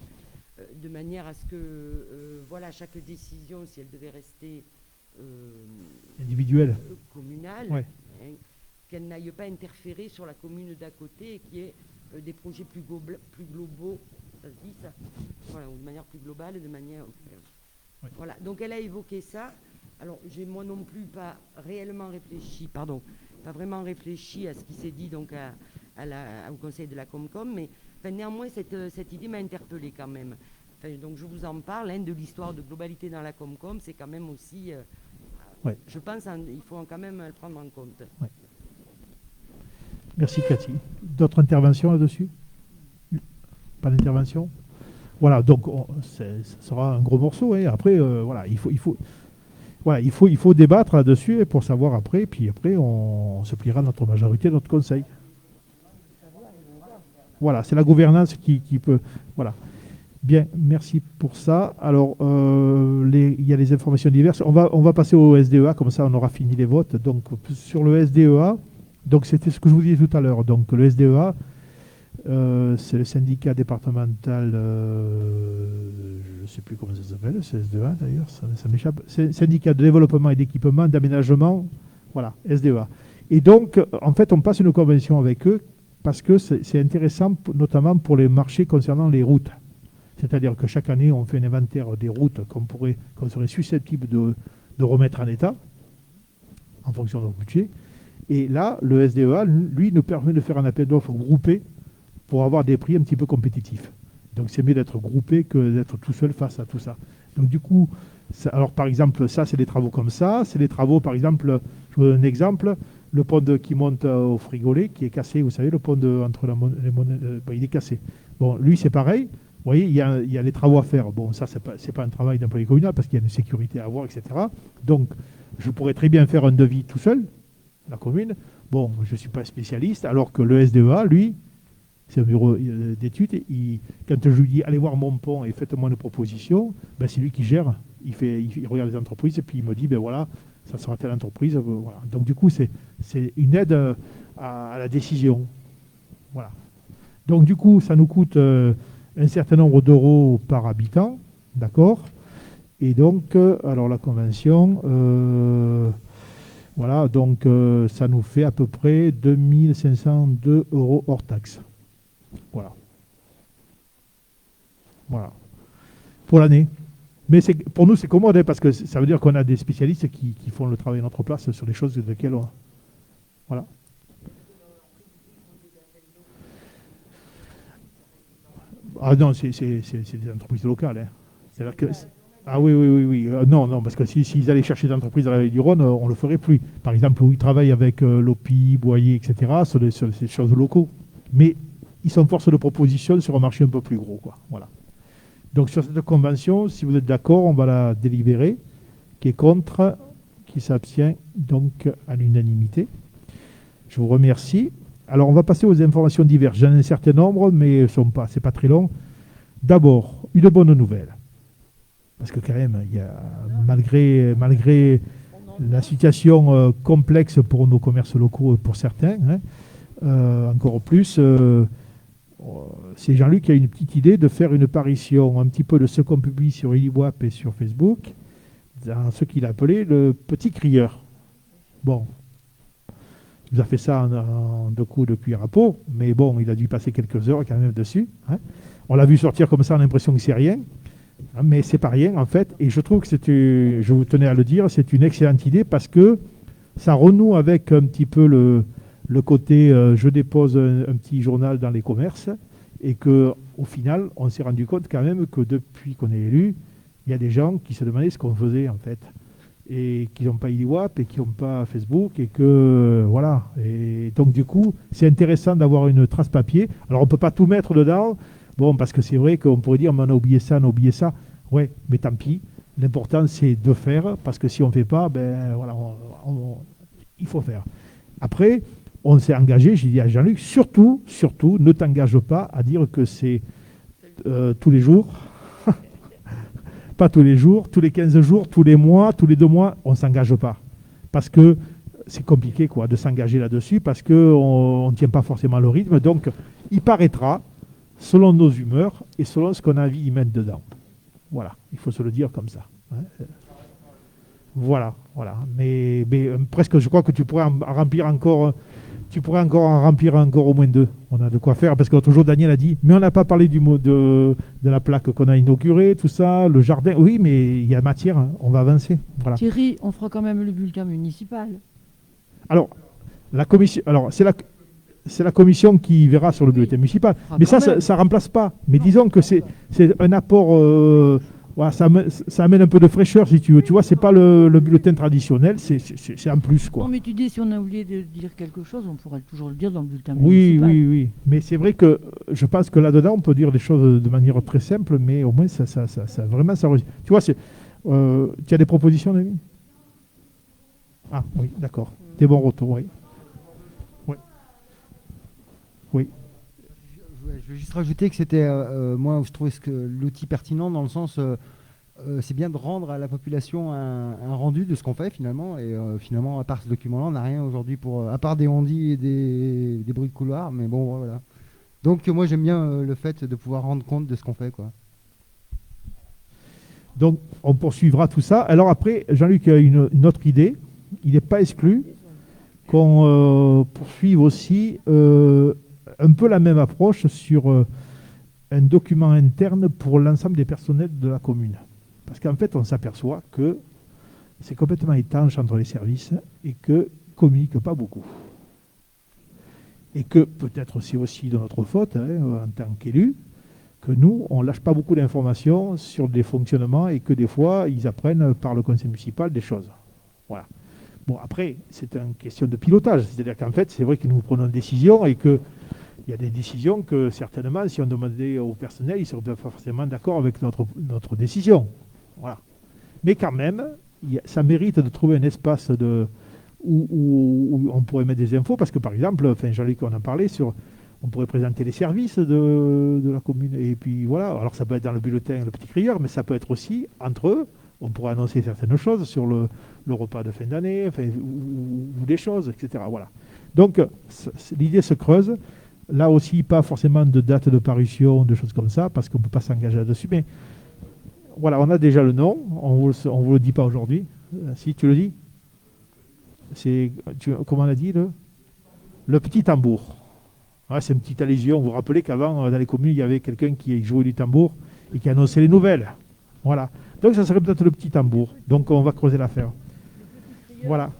de manière à ce que voilà, chaque décision, si elle devait rester Individuel. communale, Ouais. hein, qu'elle n'aille pas interférer sur la commune d'à côté et qu'il y ait des projets plus globaux, ça se dit ça, voilà, ou de manière plus globale, de manière... Ouais. Voilà, donc elle a évoqué ça. Alors, j'ai moi non plus pas réellement réfléchi, pas vraiment réfléchi à ce qui s'est dit donc au conseil de la Comcom, mais enfin, néanmoins, cette idée m'a interpellée quand même. Enfin, donc, je vous en parle, de l'histoire de globalité dans la Comcom, c'est quand même aussi, Ouais. je pense, il faut quand même le prendre en compte. Ouais. Merci Cathy. D'autres interventions là-dessus? Pas d'intervention? Voilà, donc ça sera un gros morceau. Hein. Après, voilà, il faut débattre là-dessus pour savoir après. Puis après, on se pliera à notre majorité, notre conseil. Voilà, c'est la gouvernance qui peut. Voilà. Bien, merci pour ça. Alors, il y a les informations diverses. On va passer au SDEA, comme ça on aura fini les votes. Donc, sur le SDEA, donc c'était ce que je vous disais tout à l'heure. Donc, le SDEA, c'est le syndicat départemental, je ne sais plus comment ça s'appelle, le SDEA d'ailleurs, ça m'échappe. C'est syndicat de développement et d'équipement, d'aménagement, voilà, SDEA. Et donc, en fait, on passe une convention avec eux parce que c'est intéressant, notamment pour les marchés concernant les routes. C'est-à-dire que chaque année, on fait un inventaire des routes qu'on serait susceptible de remettre en état en fonction de notre budget. Et là, le SDEA, lui, nous permet de faire un appel d'offres groupé pour avoir des prix un petit peu compétitifs. Donc c'est mieux d'être groupé que d'être tout seul face à tout ça. Donc du coup, alors par exemple, ça c'est des travaux comme ça, c'est des travaux par exemple, je vous donne un exemple, le pont qui monte au Frigolet qui est cassé, vous savez, le pont entre les monnaies, il est cassé. Bon, lui c'est pareil, vous voyez, il y a les travaux à faire. Bon, ça c'est pas un travail d'un employé communal parce qu'il y a une sécurité à avoir, etc. Donc je pourrais très bien faire un devis tout seul, la commune. Bon, je ne suis pas spécialiste, alors que le SDEA, lui, c'est un bureau d'études. Quand je lui dis allez voir mon pont et faites-moi une proposition, ben c'est lui qui gère. Il regarde les entreprises et puis il me dit ben voilà, ça sera telle entreprise. Voilà. Donc du coup, c'est une aide à la décision. Voilà. Donc du coup, ça nous coûte un certain nombre d'euros par habitant, d'accord. Et donc, alors la convention, voilà, donc ça nous fait à peu près 2502 euros hors taxe. Voilà. Voilà. Pour l'année. Mais pour nous, c'est commode, hein, parce que ça veut dire qu'on a des spécialistes qui font le travail à notre place sur les choses de lesquelles on... Voilà. Ah non, c'est des entreprises locales. Hein. C'est-à-dire que... Ah oui. Non, parce que s'ils allaient chercher des entreprises dans la vallée du Rhône, on ne le ferait plus. Par exemple, où ils travaillent avec Lopi, Boyer, etc., sur ces choses locaux. Mais ils sont force de proposition sur un marché un peu plus gros, quoi. Voilà. Donc sur cette convention, si vous êtes d'accord, on va la délibérer. Qui est contre, qui s'abstient, donc à l'unanimité. Je vous remercie. Alors on va passer aux informations diverses. J'en ai un certain nombre, mais c'est pas très long. D'abord, une bonne nouvelle. Parce que quand même, malgré la situation complexe pour nos commerces locaux, pour certains, hein, encore plus, c'est Jean-Luc qui a une petite idée de faire une parution un petit peu de ce qu'on publie sur Iliwap et sur Facebook, dans ce qu'il a appelé le petit crieur. Bon, il nous a fait ça en 2 coups de cuillère à peau, mais bon, il a dû passer quelques heures quand même dessus. Hein. On l'a vu sortir comme ça, on a l'impression que c'est rien. Mais c'est pas rien en fait, et je trouve que je vous tenais à le dire, c'est une excellente idée parce que ça renoue avec un petit peu le côté je dépose un petit journal dans les commerces et que au final on s'est rendu compte quand même que depuis qu'on est élu, il y a des gens qui se demandaient ce qu'on faisait en fait, et qui n'ont pas IWAP et qui n'ont pas Facebook, et que voilà. Et donc du coup, c'est intéressant d'avoir une trace papier. Alors on peut pas tout mettre dedans, bon, parce que c'est vrai qu'on pourrait dire, mais on a oublié ça, on a oublié ça. Ouais, mais tant pis. L'important c'est de faire, parce que si on ne fait pas, ben voilà, il faut faire. Après, on s'est engagé, j'ai dit à Jean-Luc, surtout, ne t'engage pas à dire que c'est tous les jours. Pas tous les jours, tous les 15 jours, tous les mois, tous les 2 mois, on ne s'engage pas. Parce que c'est compliqué quoi, de s'engager là-dessus, parce qu'on ne tient pas forcément le rythme. Donc, il paraîtra, selon nos humeurs et selon ce qu'on a envie d'y mettre dedans. Voilà, il faut se le dire comme ça. Hein. Voilà. Mais presque, je crois que tu pourrais en remplir encore... Tu pourrais encore en remplir encore au moins 2. On a de quoi faire, parce que l'autre jour, Daniel a dit, mais on n'a pas parlé de la plaque qu'on a inaugurée, tout ça, le jardin. Oui, mais il y a matière, hein, on va avancer. Voilà. Thierry, on fera quand même le bulletin municipal. Alors, la commission, c'est la commission qui verra sur le bulletin municipal. Ah, Mais quand ça même. remplace pas. Mais disons que c'est un apport... voilà, ça amène un peu de fraîcheur, si tu veux. Tu vois, c'est pas le bulletin traditionnel, c'est en plus, quoi. Non, mais tu dis, si on a oublié de dire quelque chose, on pourrait toujours le dire dans le bulletin Oui, municipal. oui. Mais c'est vrai que je pense que là-dedans, on peut dire des choses de manière très simple, mais au moins, ça vraiment, ça réussit. Tu vois, tu as des propositions, Denis? Ah, oui, d'accord. Des bons retours, oui. Oui. Je vais juste rajouter que c'était, moi, je trouvais l'outil pertinent dans le sens, c'est bien de rendre à la population un rendu de ce qu'on fait finalement. Et finalement, à part ce document-là, on n'a rien aujourd'hui à part des ondits et des bruits de couloir. Mais bon, voilà. Donc moi, j'aime bien le fait de pouvoir rendre compte de ce qu'on fait, quoi. Donc, on poursuivra tout ça. Alors après, Jean-Luc a une autre idée. Il n'est pas exclu qu'on poursuive aussi un peu la même approche sur un document interne pour l'ensemble des personnels de la commune. Parce qu'en fait, on s'aperçoit que c'est complètement étanche entre les services et qu'ils ne communiquent pas beaucoup. Et que peut-être c'est aussi de notre faute, hein, en tant qu'élus, que nous, on ne lâche pas beaucoup d'informations sur des fonctionnements et que des fois, ils apprennent par le conseil municipal des choses. Voilà. Bon, après, c'est une question de pilotage. C'est-à-dire qu'en fait, c'est vrai que nous prenons une décision et qu'il y a des décisions que, certainement, si on demandait au personnel, ils ne seraient pas forcément d'accord avec notre décision. Voilà. Mais quand même, ça mérite de trouver un espace où on pourrait mettre des infos, parce que, par exemple, Jean-Luc, on en parlait, on pourrait présenter les services de la commune. Et puis, voilà. Alors, ça peut être dans le bulletin, le petit crieur, mais ça peut être aussi, entre eux, on pourrait annoncer certaines choses sur le repas de fin d'année, ou des choses, etc. Voilà. Donc, l'idée se creuse. Là aussi, pas forcément de date de parution, de choses comme ça, parce qu'on ne peut pas s'engager là-dessus. Mais voilà, on a déjà le nom. On ne vous le dit pas aujourd'hui. Si, tu le dis. Comment on a dit le petit tambour. Ouais, c'est une petite allusion. Vous vous rappelez qu'avant, dans les communes, il y avait quelqu'un qui jouait du tambour et qui annonçait les nouvelles. Voilà. Donc, ça serait peut-être le petit tambour. Donc, on va creuser l'affaire. Voilà.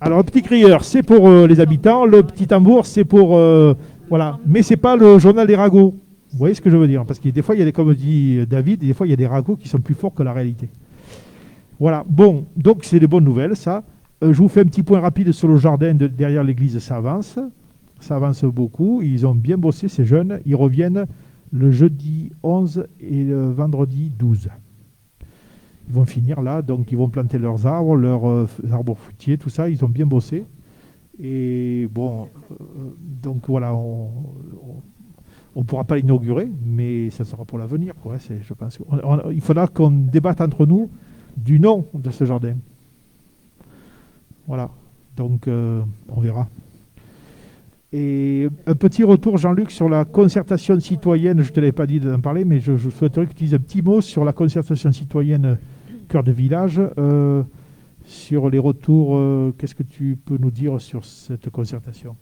Alors, le petit crieur, c'est pour les habitants. Le petit tambour, c'est pour... voilà. Mais ce n'est pas le journal des ragots. Vous voyez ce que je veux dire? Parce que des fois, il y a comme dit David, des fois, il y a des ragots qui sont plus forts que la réalité. Voilà. Bon, donc, c'est des bonnes nouvelles, ça. Je vous fais un petit point rapide sur le jardin derrière l'église. Ça avance. Ça avance beaucoup. Ils ont bien bossé, ces jeunes. Ils reviennent le jeudi 11 et le vendredi 12. Ils vont finir là, donc ils vont planter leurs arbres fruitiers, tout ça, ils ont bien bossé. Et bon, donc voilà, on ne pourra pas l'inaugurer, mais ça sera pour l'avenir, quoi. Je pense il faudra qu'on débatte entre nous du nom de ce jardin. Voilà, donc on verra. Et un petit retour, Jean-Luc, sur la concertation citoyenne. Je ne te l'avais pas dit d'en parler, mais je souhaiterais que tu dises un petit mot sur la concertation citoyenne Cœur de Village, sur les retours. Qu'est-ce que tu peux nous dire sur cette concertation?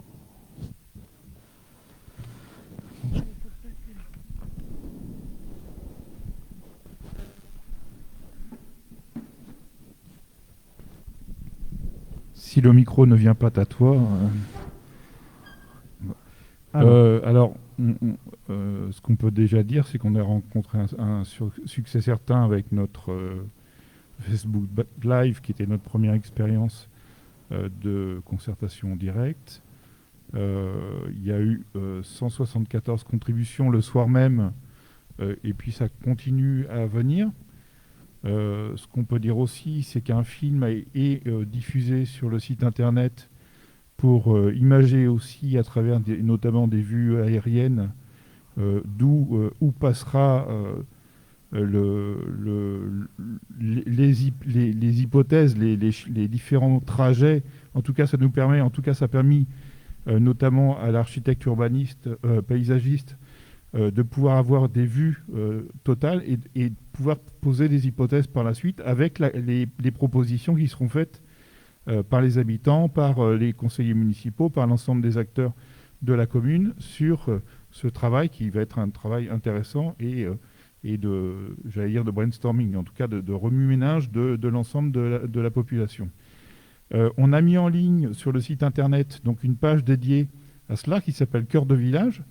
Si le micro ne vient pas à toi... Alors, Ce qu'on peut déjà dire, c'est qu'on a rencontré un succès certain avec notre Facebook Live, qui était notre première expérience de concertation directe. Il y a eu 174 contributions le soir même, et puis ça continue à venir. Ce qu'on peut dire aussi, c'est qu'un film est diffusé sur le site internet pour imager aussi à travers notamment des vues aériennes où passera les hypothèses, les différents trajets. En tout cas, ça nous permet, ça a permis notamment à l'architecte urbaniste, paysagiste, de pouvoir avoir des vues totales et de pouvoir poser des hypothèses par la suite avec les propositions qui seront faites par les habitants, par les conseillers municipaux, par l'ensemble des acteurs de la commune sur ce travail qui va être un travail intéressant et de brainstorming, en tout cas de remue-ménage de l'ensemble de la population. On a mis en ligne sur le site internet donc une page dédiée à cela qui s'appelle Cœur de village,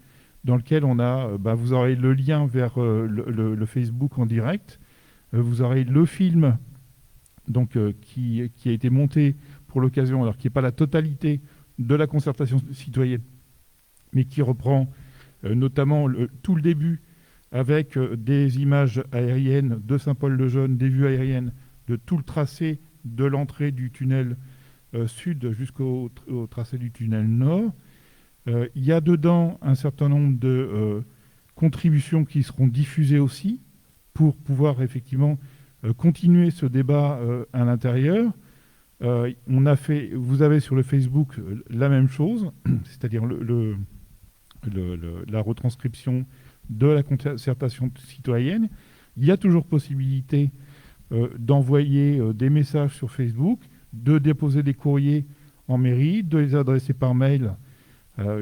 dans lequel on a, vous aurez le lien vers le Facebook en direct, vous aurez le film donc, qui a été monté pour l'occasion, alors qui n'est pas la totalité de la concertation citoyenne, mais qui reprend notamment tout le début avec des images aériennes de Saint-Paul-le-Jeune, des vues aériennes de tout le tracé de l'entrée du tunnel sud jusqu'au tracé du tunnel nord. Il y a dedans un certain nombre de contributions qui seront diffusées aussi pour pouvoir effectivement continuer ce débat à l'intérieur. Vous avez sur le Facebook la même chose, c'est-à-dire la retranscription de la concertation citoyenne. Il y a toujours possibilité d'envoyer des messages sur Facebook, de déposer des courriers en mairie, de les adresser par mail.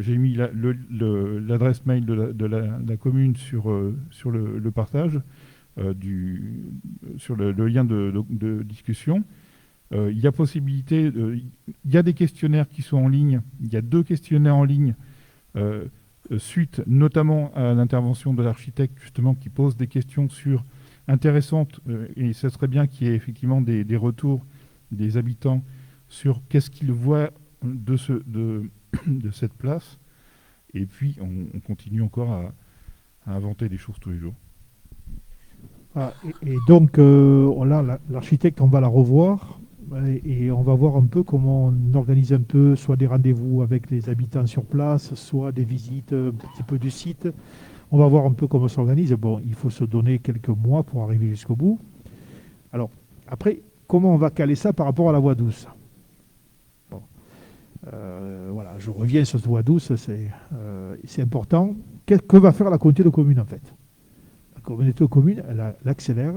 J'ai mis l'adresse mail de la commune sur le partage, sur le lien de discussion. Il y a possibilité, il y a des questionnaires qui sont en ligne. Il y a 2 questionnaires en ligne, suite notamment à l'intervention de l'architecte justement qui pose des questions intéressantes. Et ce serait bien qu'il y ait effectivement des retours des habitants sur qu'est-ce qu'ils voient de cette place. Et puis on continue encore à inventer des choses tous les jours. Ah, et donc l'architecte, on va la revoir et on va voir un peu comment on organise un peu soit des rendez-vous avec les habitants sur place, soit des visites un petit peu du site. On va voir un peu comment on s'organise. Bon, il faut se donner quelques mois pour arriver jusqu'au bout. Alors, après, comment on va caler ça par rapport à la voie douce ? Bon. Voilà, je reviens sur cette voie douce, c'est important. Que va faire la communauté de communes, en fait ? La communauté de communes, elle accélère.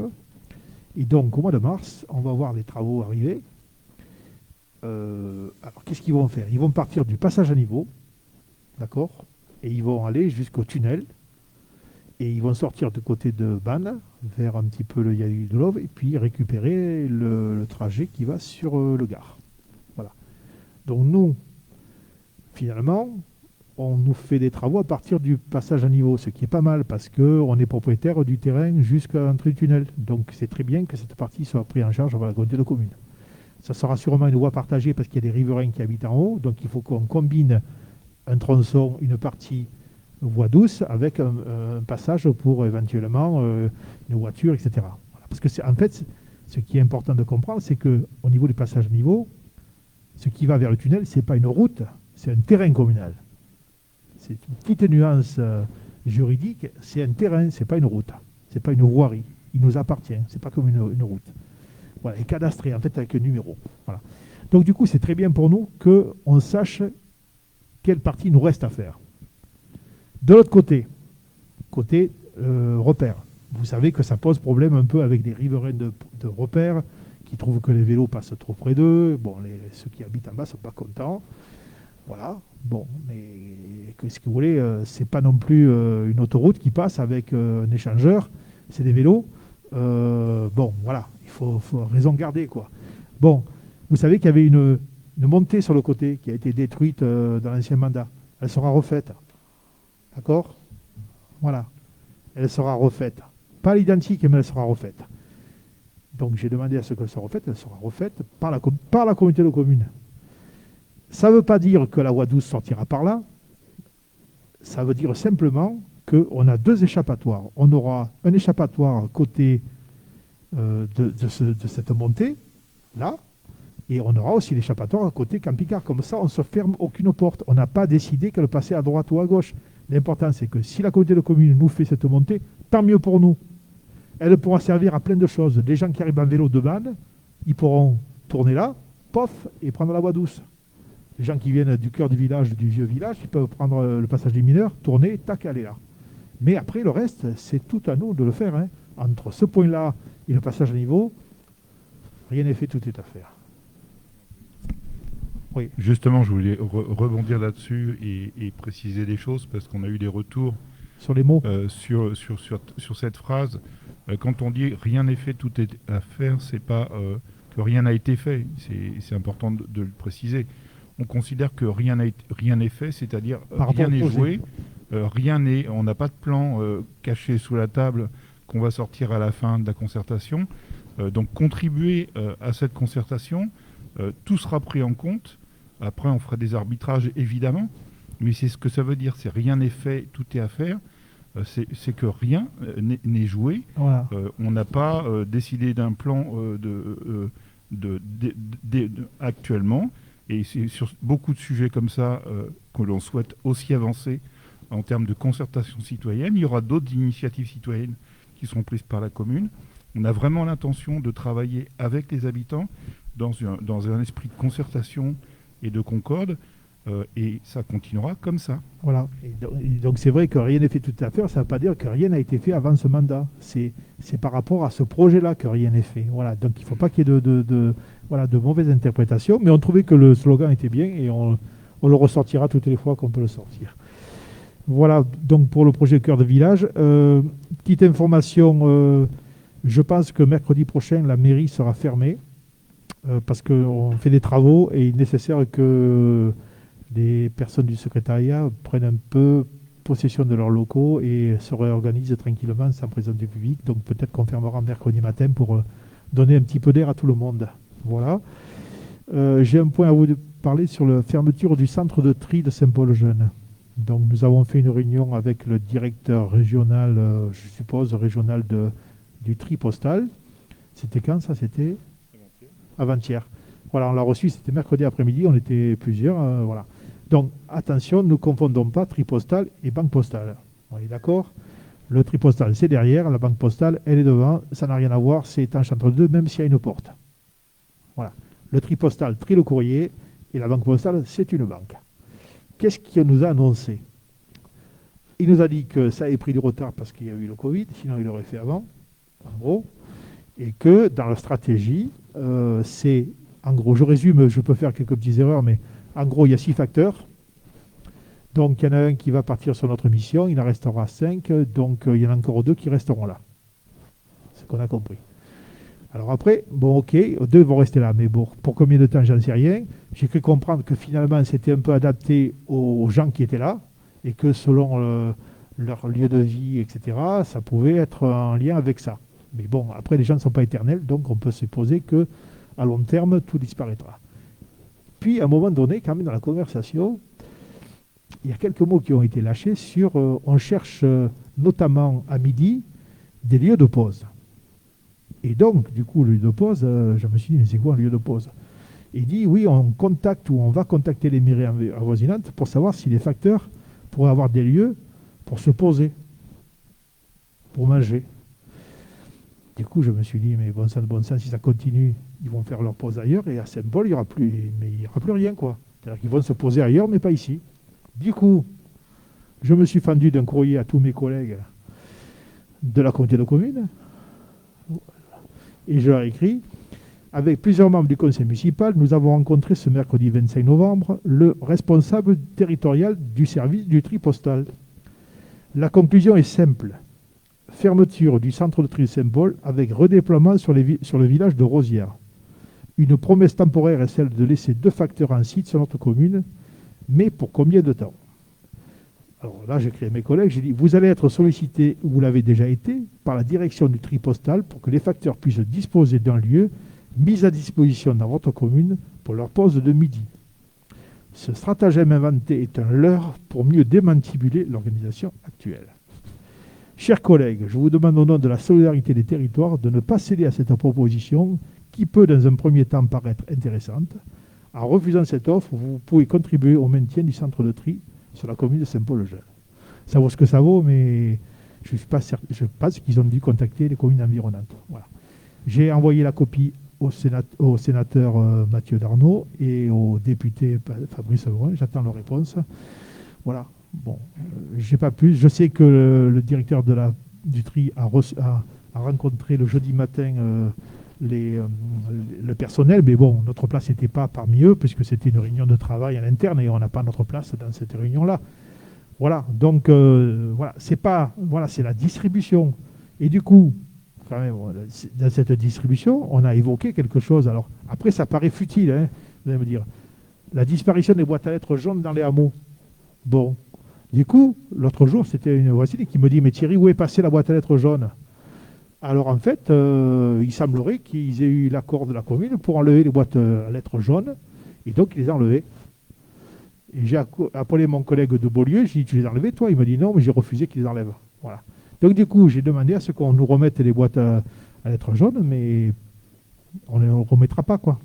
Et donc, au mois de mars, on va voir les travaux arriver. Alors, qu'est-ce qu'ils vont faire ? Ils vont partir du passage à niveau, d'accord ? Et ils vont aller jusqu'au tunnel. Et ils vont sortir du côté de Bannes, vers un petit peu le Yaï de l'Ove, et puis récupérer le trajet qui va sur le Gard. Voilà. Donc nous, finalement, on nous fait des travaux à partir du passage à niveau, ce qui est pas mal, parce qu'on est propriétaire du terrain jusqu'à l'entrée du tunnel. Donc c'est très bien que cette partie soit prise en charge par la communauté de communes. Ça sera sûrement une voie partagée, parce qu'il y a des riverains qui habitent en haut, donc il faut qu'on combine un tronçon, une partie voie douce avec un passage pour éventuellement une voiture, etc. Voilà. Parce que en fait, ce qui est important de comprendre, c'est qu'au niveau du passage à niveau, ce qui va vers le tunnel, ce n'est pas une route, c'est un terrain communal. C'est une petite nuance juridique, c'est un terrain, ce n'est pas une route, ce n'est pas une voirie, il nous appartient, ce n'est pas comme une route. Voilà, et cadastré en fait avec un numéro. Voilà. Donc du coup, c'est très bien pour nous qu'on sache quelle partie nous reste à faire. De l'autre côté repère, vous savez que ça pose problème un peu avec des riverains de repère qui trouvent que les vélos passent trop près d'eux. Bon, ceux qui habitent en bas ne sont pas contents. Voilà. Bon, mais qu'est-ce que vous voulez, c'est pas non plus une autoroute qui passe avec un échangeur, c'est des vélos. Bon, voilà, il faut raison garder, quoi. Bon, vous savez qu'il y avait une montée sur le côté qui a été détruite dans l'ancien mandat. Elle sera refaite. D'accord ? Voilà. Elle sera refaite. Pas l'identique, mais elle sera refaite. Donc j'ai demandé à ce qu'elle soit refaite. Elle sera refaite par la communauté de communes. Ça ne veut pas dire que la voie douce sortira par là. Ça veut dire simplement qu'on a 2 échappatoires. On aura un échappatoire côté de cette montée, là, et on aura aussi l'échappatoire à côté Campicard. Comme ça, on ne se ferme aucune porte. On n'a pas décidé qu'elle passait à droite ou à gauche. L'important, c'est que si la communauté de communes nous fait cette montée, tant mieux pour nous. Elle pourra servir à plein de choses. Les gens qui arrivent en vélo de bande, ils pourront tourner là, pof, et prendre la voie douce. Les gens qui viennent du cœur du village, du vieux village, ils peuvent prendre le passage des mineurs, tourner, tac, aller là. Mais après, le reste, c'est tout à nous de le faire. Hein. Entre ce point-là et le passage à niveau, rien n'est fait, tout est à faire. Oui. Justement, je voulais rebondir là-dessus et préciser des choses parce qu'on a eu des retours sur les mots. Sur cette phrase. Quand on dit rien n'est fait, tout est à faire, c'est pas que rien n'a été fait. C'est important de le préciser. On considère que rien n'est fait, c'est-à-dire rien n'est joué, on n'a pas de plan caché sous la table qu'on va sortir à la fin de la concertation. Donc contribuer à cette concertation, tout sera pris en compte. Après, on fera des arbitrages, évidemment, mais c'est ce que ça veut dire. C'est rien n'est fait, tout est à faire. C'est que rien n'est joué. Voilà. On n'a pas décidé d'un plan actuellement. Et c'est sur beaucoup de sujets comme ça que l'on souhaite aussi avancer en termes de concertation citoyenne. Il y aura d'autres initiatives citoyennes qui seront prises par la commune. On a vraiment l'intention de travailler avec les habitants dans un esprit de concertation et de concorde. Et ça continuera comme ça. Voilà. Et donc c'est vrai que rien n'est fait tout à fait. Ça ne veut pas dire que rien n'a été fait avant ce mandat. C'est par rapport à ce projet-là que rien n'est fait. Voilà. Donc il ne faut pas qu'il y ait de mauvaises interprétations. Mais on trouvait que le slogan était bien et on le ressortira toutes les fois qu'on peut le sortir. Voilà. Donc pour le projet Cœur de Village. Petite information. Je pense que mercredi prochain, la mairie sera fermée parce qu'on fait des travaux et il est nécessaire que les personnes du secrétariat prennent un peu possession de leurs locaux et se réorganisent tranquillement sans présence du public. Donc peut-être qu'on fermera mercredi matin pour donner un petit peu d'air à tout le monde. Voilà. J'ai un point à vous parler sur la fermeture du centre de tri de Saint-Paul-Jeune. Donc nous avons fait une réunion avec le directeur régional, je suppose, régional du tri postal. C'était quand ça? C'était avant-hier. Voilà, on l'a reçu, c'était mercredi après-midi, on était plusieurs. Voilà. Donc, attention, ne confondons pas tri postal et banque postale. On est d'accord? Le tri postal, c'est derrière, la banque postale, elle est devant, ça n'a rien à voir, c'est étanche entre deux, même s'il y a une porte. Voilà. Le tri postal trie le courrier et la banque postale, c'est une banque. Qu'est-ce qu'il nous a annoncé? Il nous a dit que ça avait pris du retard parce qu'il y a eu le Covid, sinon il l'aurait fait avant, en gros, et que dans la stratégie, c'est, en gros, je résume, je peux faire quelques petites erreurs, mais en gros, il y a 6 facteurs. Donc, il y en a un qui va partir sur notre mission, il en restera 5, donc il y en a encore 2 qui resteront là. C'est ce qu'on a compris. Alors après, bon, ok, 2 vont rester là, mais bon, pour combien de temps, j'en sais rien. J'ai cru comprendre que finalement, c'était un peu adapté aux gens qui étaient là, et que selon leur lieu de vie, etc., ça pouvait être en lien avec ça. Mais bon, après, les gens ne sont pas éternels, donc on peut supposer qu'à long terme, tout disparaîtra. Puis, à un moment donné, quand même, dans la conversation, il y a quelques mots qui ont été lâchés sur on cherche notamment à midi des lieux de pause. Et donc, du coup, le lieu de pause, je me suis dit, mais c'est quoi un lieu de pause? Il dit, oui, on contacte ou on va contacter les mairies avoisinantes pour savoir si les facteurs pourraient avoir des lieux pour se poser, pour manger. Du coup, je me suis dit, mais bon sang, si ça continue, ils vont faire leur pause ailleurs et à Saint-Paul, il n'y aura plus rien, quoi. C'est-à-dire qu'ils vont se poser ailleurs, mais pas ici. Du coup, je me suis fendu d'un courrier à tous mes collègues de la communauté de communes et je leur ai écrit, avec plusieurs membres du conseil municipal, nous avons rencontré ce mercredi 25 novembre le responsable territorial du service du tri postal. La conclusion est simple. Fermeture du centre de tri de Saint-Paul avec redéploiement sur le village de Rosières. Une promesse temporaire est celle de laisser 2 facteurs en site sur notre commune, mais pour combien de temps? Alors là, j'ai écrit à mes collègues, j'ai dit, vous allez être sollicité, ou vous l'avez déjà été, par la direction du tri postal pour que les facteurs puissent disposer d'un lieu mis à disposition dans votre commune pour leur pause de midi. Ce stratagème inventé est un leurre pour mieux démantibuler l'organisation actuelle. Chers collègues, je vous demande au nom de la solidarité des territoires de ne pas céder à cette proposition qui peut dans un premier temps paraître intéressante. En refusant cette offre, vous pouvez contribuer au maintien du centre de tri sur la commune de Saint-Paul-le-Jeune. Ça vaut ce que ça vaut, mais je pense qu'ils ont dû contacter les communes environnantes. Voilà. J'ai envoyé la copie au sénateur Mathieu Darnaud et au député Fabrice Lebrun. J'attends leur réponse. Voilà. Bon, j'ai pas plus. Je sais que le directeur du tri a rencontré le jeudi matin le personnel, mais bon, notre place n'était pas parmi eux puisque c'était une réunion de travail à l'interne et on n'a pas notre place dans cette réunion-là. Voilà. Donc voilà, c'est la distribution. Et du coup, quand même, dans cette distribution, on a évoqué quelque chose. Alors après, ça paraît futile, hein, vous allez me dire. La disparition des boîtes à lettres jaunes dans les hameaux. Bon. Du coup, l'autre jour, c'était une voisine qui me dit « Mais Thierry, où est passée la boîte à lettres jaune ?» Alors en fait, il semblerait qu'ils aient eu l'accord de la commune pour enlever les boîtes à lettres jaunes, et donc ils les ont enlevées. Et j'ai appelé mon collègue de Beaulieu, j'ai dit « Tu les as enlevées, toi ?» Il m'a dit « Non, mais j'ai refusé qu'ils les enlèvent. » Voilà. Donc du coup, j'ai demandé à ce qu'on nous remette les boîtes à lettres jaunes, mais on ne les remettra pas, quoi.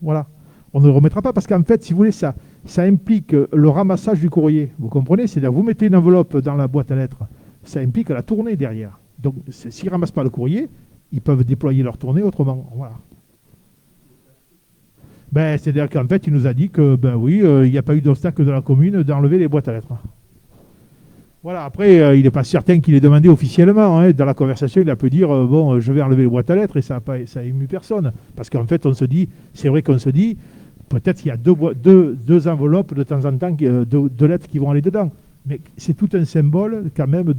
Voilà. On ne le remettra pas parce qu'en fait, si vous voulez, ça implique le ramassage du courrier. Vous comprenez? C'est-à-dire, vous mettez une enveloppe dans la boîte à lettres, ça implique la tournée derrière. Donc, s'ils ne ramassent pas le courrier, ils peuvent déployer leur tournée autrement. Voilà. C'est-à-dire qu'en fait, il nous a dit que, oui, il n'y a pas eu d'obstacle de la commune d'enlever les boîtes à lettres. Voilà, après, il n'est pas certain qu'il ait demandé officiellement. Hein. Dans la conversation, il a pu dire bon, je vais enlever les boîtes à lettres et ça a ému personne. Parce qu'en fait, c'est vrai qu'on se dit, peut-être qu'il y a deux enveloppes de temps en temps, deux lettres qui vont aller dedans. Mais c'est tout un symbole quand même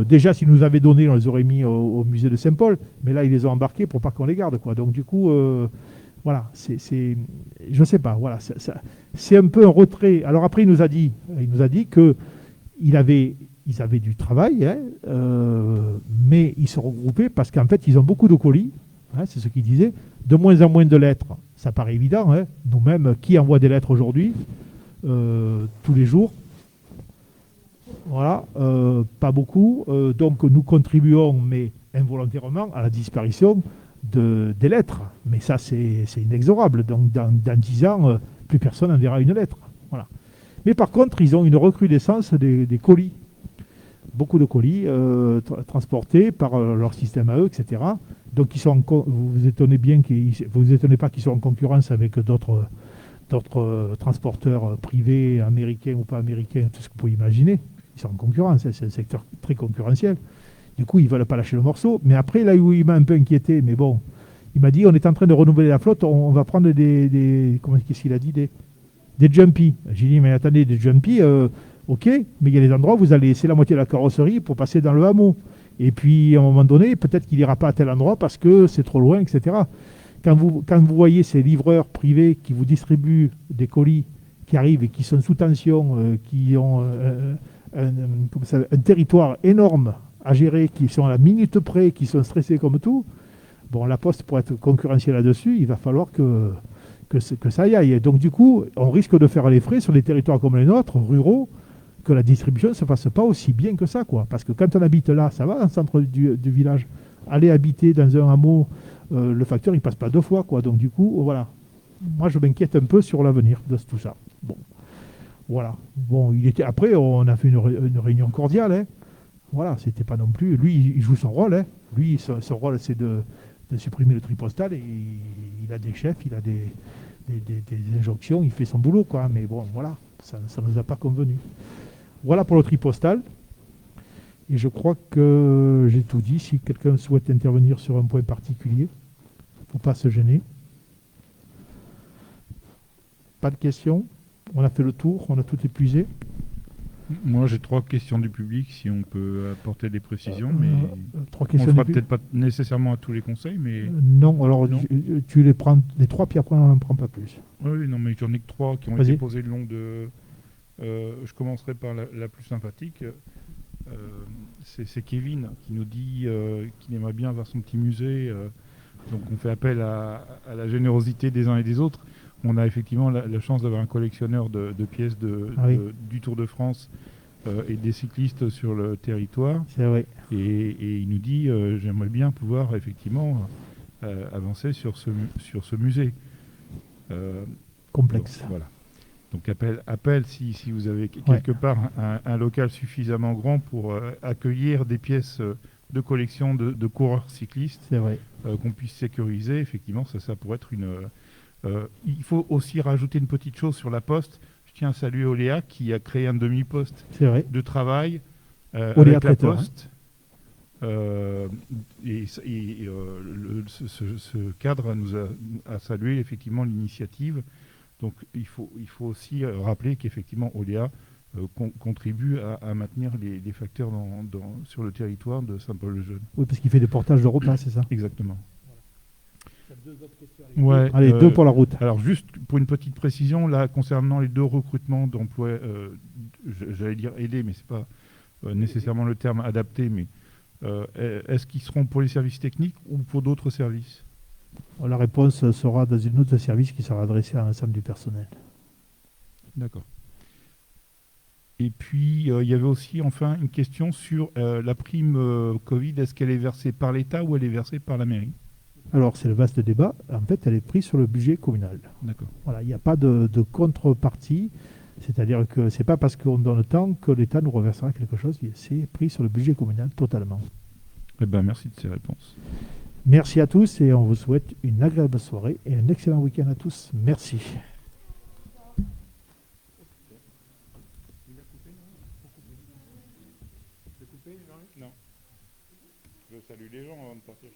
déjà, s'ils nous avaient donné, on les aurait mis au musée de Saint-Paul. Mais là, ils les ont embarqués pour pas qu'on les garde, quoi. Donc du coup, voilà, je sais pas. Voilà, c'est un peu un retrait. Alors après, il nous a dit que ils avaient du travail, hein, mais ils se regroupaient parce qu'en fait, ils ont beaucoup de colis, hein, c'est ce qu'ils disaient, de moins en moins de lettres. Ça paraît évident, hein. Nous-mêmes, qui envoie des lettres aujourd'hui, tous les jours? Voilà, pas beaucoup. Donc, nous contribuons, mais involontairement, à la disparition des lettres. Mais ça, c'est inexorable. Donc, dans 10 ans, plus personne n'enverra une lettre. Voilà. Mais par contre, ils ont une recrudescence des colis. Beaucoup de colis transportés par leur système à eux, etc. Donc, vous vous étonnez pas qu'ils soient en concurrence avec d'autres transporteurs privés, américains ou pas américains, tout ce que vous pouvez imaginer. Ils sont en concurrence, c'est un secteur très concurrentiel. Du coup, ils ne veulent pas lâcher le morceau. Mais après, là où il m'a un peu inquiété, mais bon, il m'a dit, on est en train de renouveler la flotte, on va prendre qu'est-ce qu'il a dit, des jumpies. J'ai dit, mais attendez, des jumpies, ok, mais il y a des endroits où vous allez laisser la moitié de la carrosserie pour passer dans le hameau. Et puis, à un moment donné, peut-être qu'il n'ira pas à tel endroit parce que c'est trop loin, etc. Quand vous voyez ces livreurs privés qui vous distribuent des colis qui arrivent et qui sont sous tension, qui ont un territoire énorme à gérer, qui sont à la minute près, qui sont stressés comme tout, bon, la Poste, pour être concurrentielle là-dessus, il va falloir que ça y aille. Et donc, du coup, on risque de faire les frais sur des territoires comme les nôtres, ruraux, que la distribution ne se passe pas aussi bien que ça, quoi. Parce que quand on habite là, ça va, dans le centre du village. Aller habiter dans un hameau, le facteur, il passe pas 2 fois, quoi. Donc, du coup, voilà. Moi, je m'inquiète un peu sur l'avenir de tout ça. Bon. Voilà. Bon, après, on a fait une réunion cordiale, hein. Voilà, c'était pas non plus... Lui, il joue son rôle, hein. Lui, son rôle, c'est de supprimer le tri postal, et il a des chefs, il a des injonctions, il fait son boulot, quoi. Mais bon, voilà, ça ne nous a pas convenu. Voilà pour le tri postal. Et je crois que j'ai tout dit. Si quelqu'un souhaite intervenir sur un point particulier, il ne faut pas se gêner. Pas de questions? On a fait le tour, on a tout épuisé. Moi, j'ai 3 questions du public, si on peut apporter des précisions, mais 3 questions on ne fera peut-être pas nécessairement à tous les conseils, mais... non, alors non. Tu les prends, les 3, puis après on n'en prend pas plus. Oui, non, mais j'en ai que 3 qui ont été posées le long Je commencerai par la plus sympathique. C'est Kevin qui nous dit qu'il aimerait bien avoir son petit musée. Donc on fait appel à la générosité des uns et des autres. On a effectivement la chance d'avoir un collectionneur de pièces du Tour de France et des cyclistes sur le territoire. C'est vrai. Et il nous dit j'aimerais bien pouvoir effectivement avancer sur ce musée. Complexe. Donc, voilà. Donc appel si vous avez quelque part un local suffisamment grand pour accueillir des pièces de collection de coureurs cyclistes. C'est vrai. Qu'on puisse sécuriser, effectivement, ça pourrait être une... il faut aussi rajouter une petite chose sur la poste. Je tiens à saluer Oléa qui a créé un demi-poste de travail avec la poste. Ce cadre nous a salué effectivement l'initiative. Donc il faut aussi rappeler qu'effectivement Oléa contribue à maintenir les facteurs sur le territoire de Saint-Paul-le-Jeune. Oui, parce qu'il fait des portages de repas, c'est ça? Exactement. Ouais, allez, 2 pour la route. Alors juste pour une petite précision, là, concernant les 2 recrutements d'emplois, j'allais dire aidés, mais ce n'est pas nécessairement le terme adapté, mais est-ce qu'ils seront pour les services techniques ou pour d'autres services? La réponse sera dans une autre service qui sera adressée à l'ensemble du personnel. D'accord. Et puis, il y avait aussi enfin une question sur la prime Covid. Est-ce qu'elle est versée par l'État ou elle est versée par la mairie? Alors, c'est le vaste débat. En fait, elle est prise sur le budget communal. D'accord. Voilà, il n'y a pas de contrepartie. C'est-à-dire que ce n'est pas parce qu'on donne tant que l'État nous reversera quelque chose. C'est pris sur le budget communal totalement. Eh ben, merci de ces réponses. Merci à tous et on vous souhaite une agréable soirée et un excellent week-end à tous. Merci. Non. Je salue les gens avant de partir.